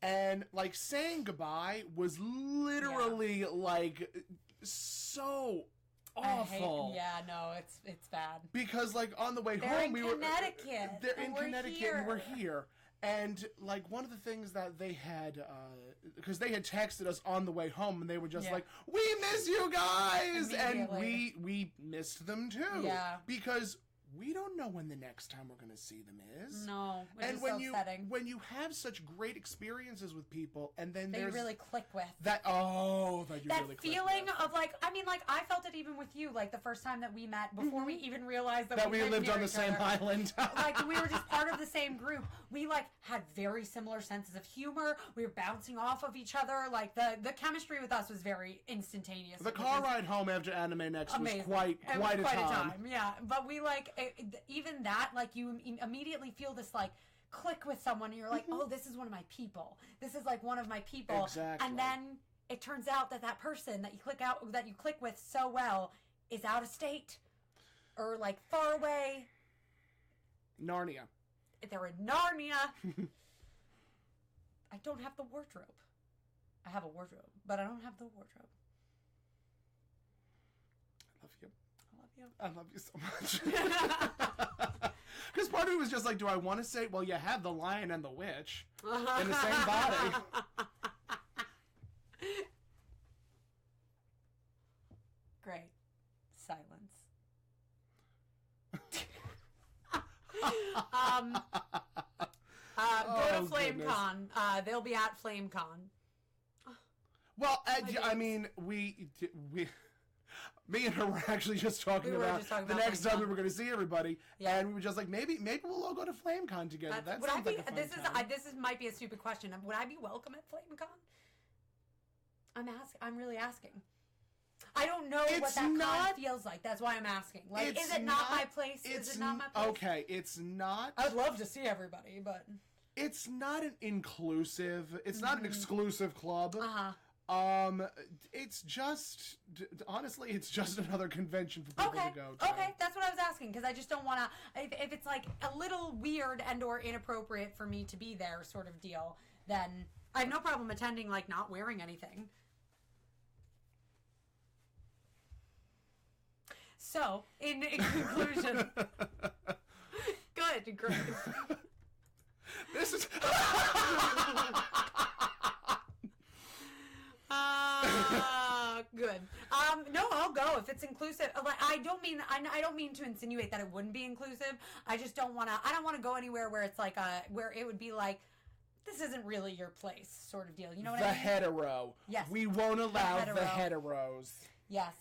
And, like, saying goodbye was literally like so awful. It's bad. Because, like, on the way home, we were... They're in Connecticut, and we're here. And, like, one of the things that they had, because they had texted us on the way home, and they were just like, we miss you guys! And we missed them, too. Yeah. Because we don't know when the next time we're going to see them is. No, which and is when so you upsetting. when you have such great experiences with people, and then they really click with that really feeling click of like, I mean, like I felt it even with you, like the first time that we met before we even realized that we lived on the same island. Like we were just part of the same group. We like had very similar senses of humor. We were bouncing off of each other. Like the chemistry with us was very instantaneous. The car ride home after Anime Next was quite a time. Yeah, but we like even that, like you immediately feel this like click with someone, and you're like, oh, this is one of my people. This is like one of my people. Exactly. And then it turns out that person that you click with so well is out of state or like far away. Narnia. They're in Narnia. I don't have the wardrobe. I have a wardrobe, but I don't have the wardrobe. I love you so much. Because part of me was just like, do I want to say, well, you have the lion and the witch in the same body. Great. Silence. Go to FlameCon. They'll be at FlameCon. Well, I mean, me and her were actually just talking about the next time we were going to see everybody, and we were just like, maybe we'll all go to FlameCon together. That sounds like a fun time. This might be a stupid question. Would I be welcome at FlameCon? I'm really asking. I don't know what that con feels like. That's why I'm asking. Like, is it not my place? Is it not my place? Okay, it's not. I'd love to see everybody, but it's not an inclusive. It's not an exclusive club. It's just, honestly, it's just another convention for people to go to. Okay, that's what I was asking, because I just don't want to, if it's like a little weird and or inappropriate for me to be there sort of deal, then I have no problem attending, like, not wearing anything. So, in conclusion, good, great. This is... Good. No, I'll go if it's inclusive. Like, I don't mean to insinuate that it wouldn't be inclusive. I just don't want to. I don't want to go anywhere where it's like where it would be like, this isn't really your place, sort of deal. You know what I mean? The hetero. Yes. We won't allow the heteros. Yes.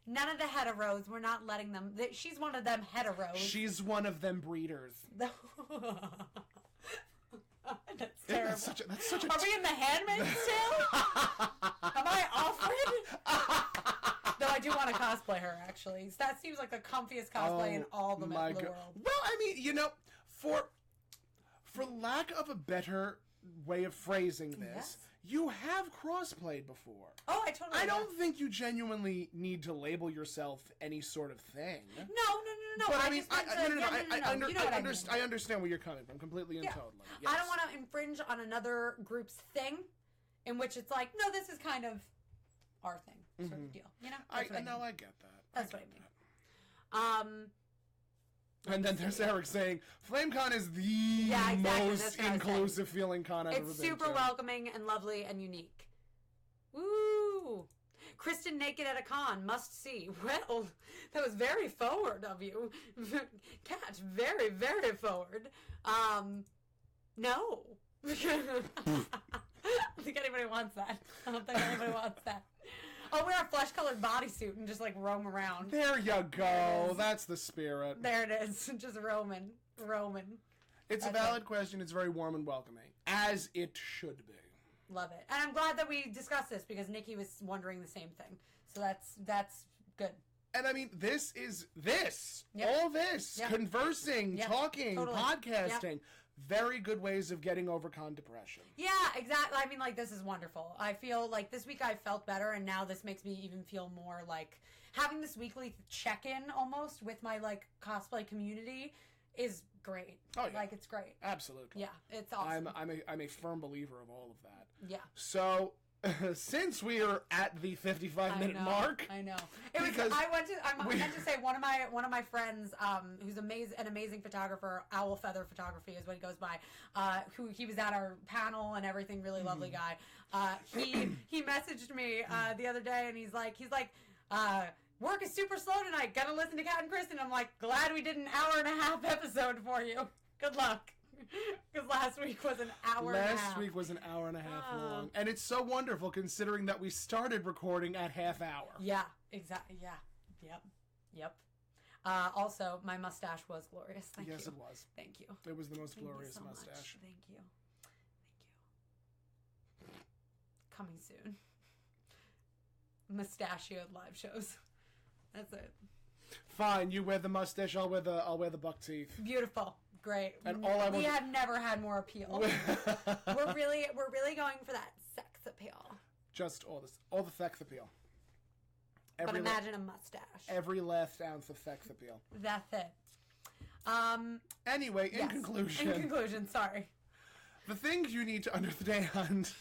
None of the heteros. We're not letting them. She's one of them heteros. She's one of them breeders. That's terrible. That's such a Are we in the Handmaid's Tale? Am I offered? Though I do want to cosplay her, actually. That seems like the comfiest cosplay in all the world. Well, I mean, for lack of a better way of phrasing this, you have crossplayed before. Oh, I totally. I don't think you genuinely need to label yourself any sort of thing. No. But I mean, I I understand where you're coming from completely and totally. Yes. I don't want to infringe on another group's thing, in which it's like, no, this is kind of our thing, sort of deal. You know? I get that. That's what I mean. And then there's Eric saying, FlameCon is the most inclusive feeling con I've ever been to. It's super welcoming and lovely and unique. Woo! Kristen naked at a con, must see. Well, that was very forward of you. Cat, very, very forward. No. I don't think anybody wants that. I'll wear a flesh-colored bodysuit and just, like, roam around. There you go. That's the spirit. There it is. Just roaming. It's a valid question. It's very warm and welcoming. As it should be. Love it. And I'm glad that we discussed this, because Nikki was wondering the same thing. So that's good. And I mean, all this, conversing, talking, podcasting, very good ways of getting over con depression. Yeah, exactly. I mean, like, this is wonderful. I feel like this week I felt better, and now this makes me even feel more like having this weekly check-in almost with my, like, cosplay community is great. Oh, yeah. Like, it's great. Absolutely. Yeah, it's awesome. I'm a firm believer of all of that. Yeah. So, since we are at the 55-minute mark, I know. I meant to say one of my friends, who's an amazing photographer, Owl Feather Photography is what he goes by. Who he was at our panel and everything. Really lovely guy. He messaged me the other day and he's like. Work is super slow tonight. Gonna listen to Catt and Kristen. I'm like, glad we did an hour and a half episode for you. Good luck. Because last week was an hour and a half. Last week was an hour and a half long. And it's so wonderful considering that we started recording at half hour. Yeah, exactly. Yeah. Yep. Also, my mustache was glorious. Thank you. Yes, it was. Thank you. It was the most glorious Thank you so mustache. much. Thank you. Coming soon. Mustachioed live shows. That's it. Fine, you wear the mustache, I'll wear the buck teeth. Beautiful. Great. And we have never had more appeal. we're really going for that sex appeal. Just all the sex appeal. But imagine a mustache. Every last ounce of sex appeal. That's it. Anyway, in conclusion, sorry. The things you need to understand.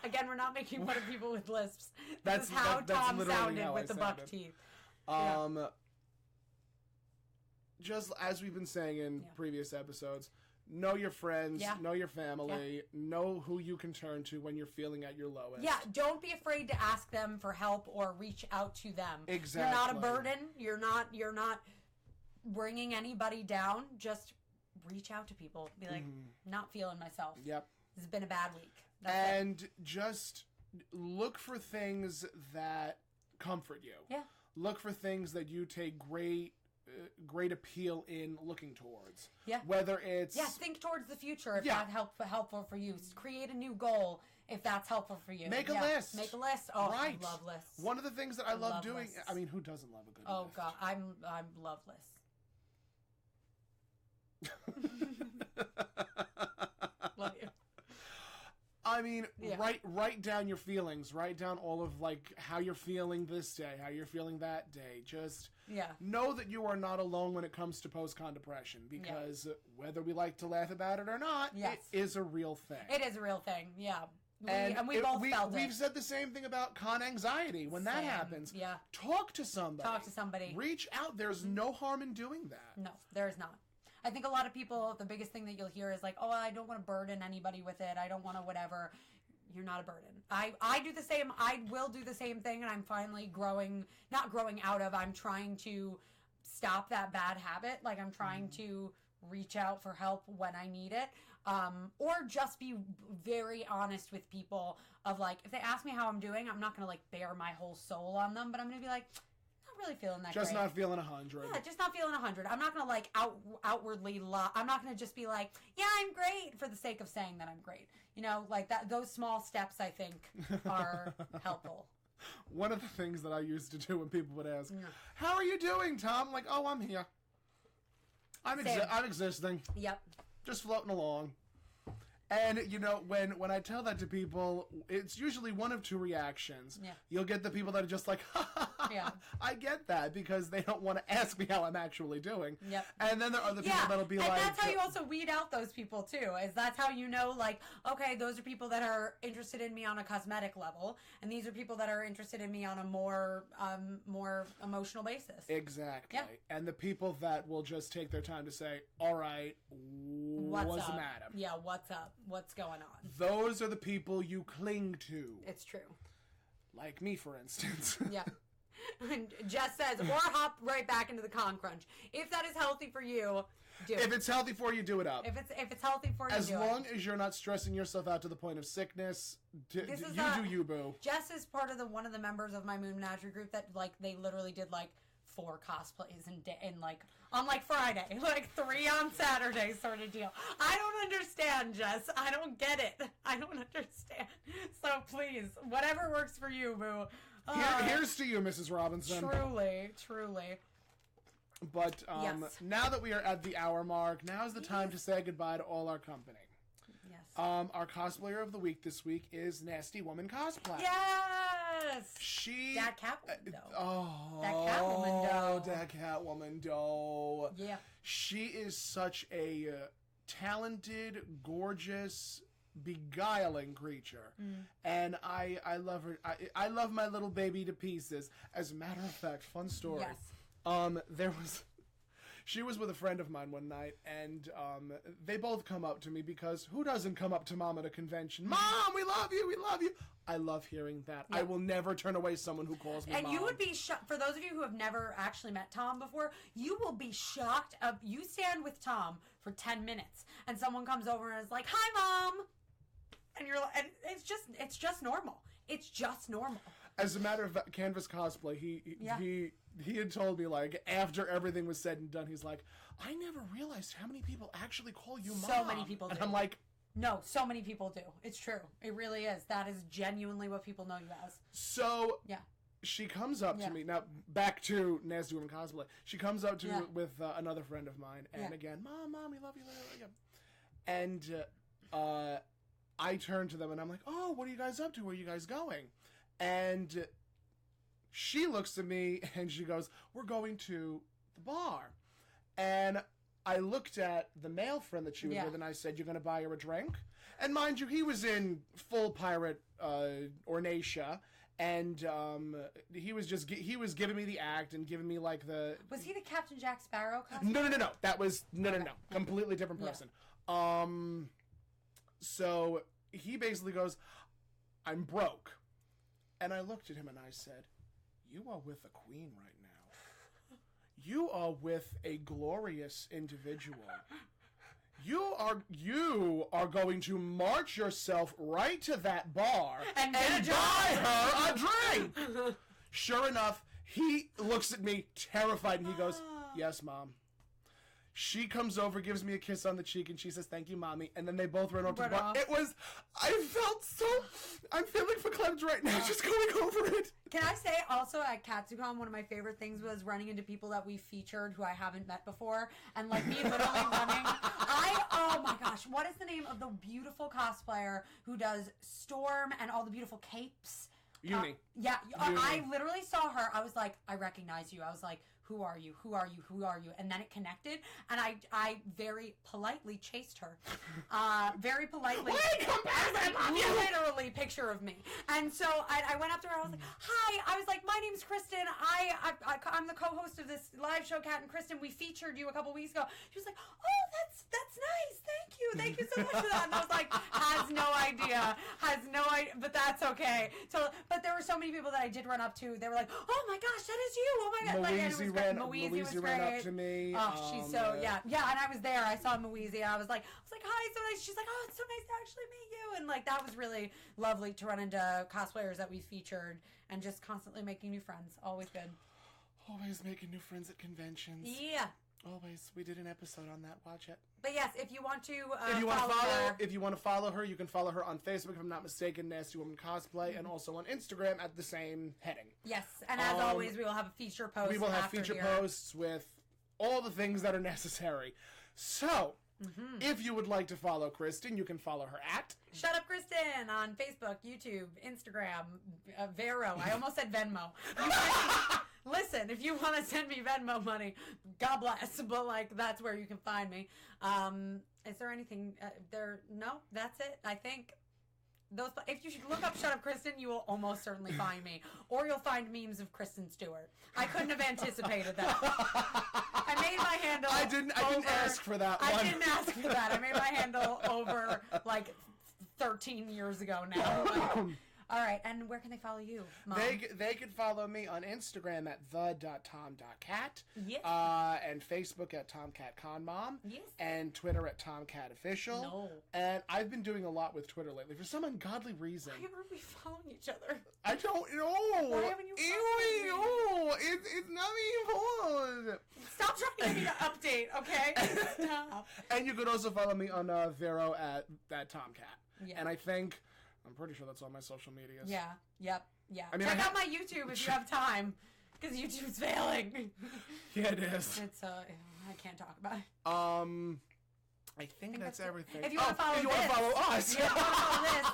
Again, we're not making fun of people with lisps. That's how Tom sounded how with the buck teeth. Just as we've been saying in previous episodes, know your friends, know your family, know who you can turn to when you're feeling at your lowest. Yeah, don't be afraid to ask them for help or reach out to them. Exactly. You're not a burden. You're not bringing anybody down. Just reach out to people. Be like, not feeling myself. Yep. This has been a bad week. Just look for things that comfort you. Yeah. Look for things that you take great appeal in looking towards. Yeah. Whether it's... Yeah, think towards the future if that's helpful for you. Create a new goal if that's helpful for you. Make a list. Make a list. Oh, right. I love lists. One of the things that I love doing... Lists. I mean, who doesn't love a good list? Oh, God. I love lists. Love you. I mean, write down your feelings. Write down all of, like, how you're feeling this day, how you're feeling that day. Just know that you are not alone when it comes to post-con depression, because whether we like to laugh about it or not, it is a real thing. It is a real thing, yeah. We both felt it. We've said the same thing about con anxiety. When that happens, talk to somebody. Reach out. There's no harm in doing that. No, there is not. I think a lot of people, the biggest thing that you'll hear is like, oh, I don't want to burden anybody with it. I don't want to whatever. You're not a burden. I do the same. I will do the same thing, and I'm finally not growing out of. I'm trying to stop that bad habit. Like, I'm trying to reach out for help when I need it. Or just be very honest with people of, like, if they ask me how I'm doing, I'm not going to, like, bare my whole soul on them, but I'm going to be like, really feeling that just great. Not feeling 100. Yeah, just not feeling 100. I'm not gonna like outwardly I'm not gonna just be like, yeah, I'm great for the sake of saying that I'm great. You know, like that. Those small steps I think are helpful. One of the things that I used to do when people would ask, "How are you doing, Tom?" I'm like, "Oh, I'm here. I'm existing. Yep. Just floating along." And, you know, when I tell that to people, it's usually one of two reactions. Yeah. You'll get the people that are just like, ha, ha, ha, yeah. I get that, because they don't want to ask me how I'm actually doing. Yep. And then there are the people that'll be and like... And that's how you also weed out those people, too, is that's how you know, like, okay, those are people that are interested in me on a cosmetic level, and these are people that are interested in me on a more emotional basis. Exactly. Yep. And the people that will just take their time to say, all right, what's the matter? Yeah, what's up? What's going on? Those are the people you cling to. It's true. Like me, for instance. Yeah. And Jess says, or hop right back into the con crunch. If that is healthy for you, do it. If it's healthy for you, do it up. If it's healthy for you, as long as you're not stressing yourself out to the point of sickness, do you, boo. Jess is part of one of the members of my Moon Menagerie group that, like, they literally did, like, 4 cosplays in like on like Friday, like 3 on Saturday sort of deal. I don't understand, Jess. I don't get it. I don't understand. So please, whatever works for you, boo. Here's to you, Mrs. Robinson. Truly. But now that we are at the hour mark, now's the time to say goodbye to all our company. Yes. Our cosplayer of the week this week is Nasty Woman Cosplay. Yes. That Catwoman dough. That Catwoman dough. Yeah. She is such a talented, gorgeous, beguiling creature. And I love her. I love my little baby to pieces. As a matter of fact, fun story. Yes. She was with a friend of mine one night, and they both come up to me because who doesn't come up to Mom at a convention? Mom, we love you, we love you. I love hearing that. Yeah. I will never turn away someone who calls me Mom. And you would be shocked, for those of you who have never actually met Tom before, you will be shocked. You stand with Tom for 10 minutes, and someone comes over and is like, "Hi, Mom," and and it's just normal. It's just normal. As a matter of fact, Canvas Cosplay, he had told me, like, after everything was said and done, he's like, I never realized how many people actually call you Mom. So many people do. And I'm like... No, so many people do. It's true. It really is. That is genuinely what people know you as. So... Yeah. She comes up to me. Now, back to Nasty Woman Cosplay. She comes up to me with another friend of mine. And again, Mom, we love you. And I turn to them and I'm like, oh, what are you guys up to? Where are you guys going? And she looks at me and she goes, we're going to the bar. And I looked at the male friend that she was with and I said, you're going to buy her a drink? And mind you, he was in full pirate ornatia. And he was giving me the act and giving me like the... Was he the Captain Jack Sparrow costume? No. That was... No. Completely different person. Yeah. So he basically goes, I'm broke. And I looked at him and I said, you are with a queen right now. You are with a glorious individual. You are going to march yourself right to that bar and buy her a drink. Sure enough, he looks at me terrified and he goes, yes, Mom. She comes over, gives me a kiss on the cheek, and she says, thank you, Mommy. And then they both run over to the bar. I'm feeling verklempt right now, just going over it. Can I say, also, at Katsucon, one of my favorite things was running into people that we featured who I haven't met before, and, like, me literally running. Oh my gosh, what is the name of the beautiful cosplayer who does Storm and all the beautiful capes? Uni. Uni. I literally saw her. I was like, I recognize you. I was like, who are you? Who are you? Who are you? And then it connected, and I very politely chased her. Very politely. Wait, come back! Literally picture of me. And so I went up to her. I was like, hi. I was like, my name's Kristen. I'm the co-host of this live show, Catt and Kristen. We featured you a couple weeks ago. She was like, oh, that's nice. Thank you. Thank you so much for that. And I was like, has no idea, but that's okay. So, but there were so many people that I did run up to. They were like, oh my gosh, that is you. Oh my god. Moeezy ran up to me. Oh, she's so yeah. And I was there. I saw Moeezy, and I was like, hi, so nice. She's like, oh, it's so nice to actually meet you. And like that was really lovely to run into cosplayers that we featured and just constantly making new friends. Always good. Always making new friends at conventions. Yeah. Always. We did an episode on that. Watch it. But yes, if you want to if you want to follow her, you can follow her on Facebook, if I'm not mistaken, Nasty Woman Cosplay, and also on Instagram at the same heading. Yes, and as always, we will have a feature post. We will have feature posts with all the things that are necessary. So, if you would like to follow Kristen, you can follow her at Shut Up Kristen on Facebook, YouTube, Instagram, Vero. I almost said Venmo. Listen, if you want to send me Venmo money, God bless. But like, that's where you can find me. Is there anything there? No, that's it. I think if you should look up Shut Up Kristen, you will almost certainly find me, or you'll find memes of Kristen Stewart. I couldn't have anticipated that. I made my handle. I didn't ask for that one. I didn't ask for that. I made my handle over like 13 years ago now. All right, and where can they follow you, Mom? They can follow me on Instagram at the.tom.cat. Yes. And Facebook at TomCatConMom. Yes. And Twitter at TomCatOfficial. No. And I've been doing a lot with Twitter lately for some ungodly reason. Why aren't we following each other? I don't know. Why haven't you followed me? It's not my fault. Stop trying to get an update, okay? Stop. And you could also follow me on Vero at Tomcat. Yeah. And I'm pretty sure that's all my social medias. Yeah. Yep. Yeah. I mean, check out my YouTube if you have time, because YouTube's failing. Yeah, it is. It's I can't talk about it. I think that's everything. If you want to follow us. If you want to follow this,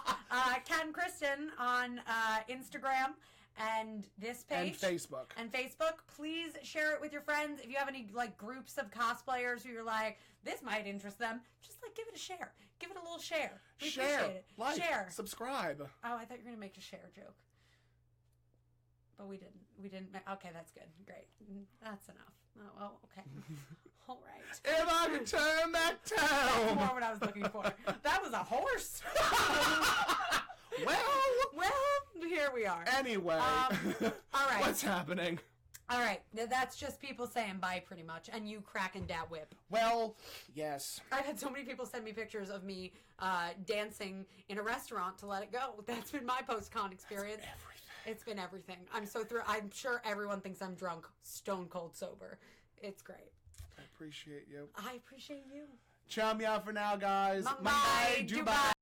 Catt and Kristen on Instagram and this page. And Facebook. Please share it with your friends. If you have any, like, groups of cosplayers who you're like, this might interest them, just, like, give it a share. Give it a little share. We appreciate it. Like, share. Subscribe. Oh, I thought you were going to make a share joke. But we didn't. Okay, that's good. Great. That's enough. Oh, well, okay. All right. If I could turn back That's town. more what I was looking for. That was a horse. Well, here we are. Anyway. All right. What's happening? All right. That's just people saying bye pretty much. And you cracking that whip. Well, yes. I've had so many people send me pictures of me dancing in a restaurant to let it go. That's been my post-con experience. It's been everything. I'm so thrilled. I'm sure everyone thinks I'm drunk, stone cold sober. It's great. I appreciate you. I appreciate you. Chow me out for now, guys. Bye. Dubai.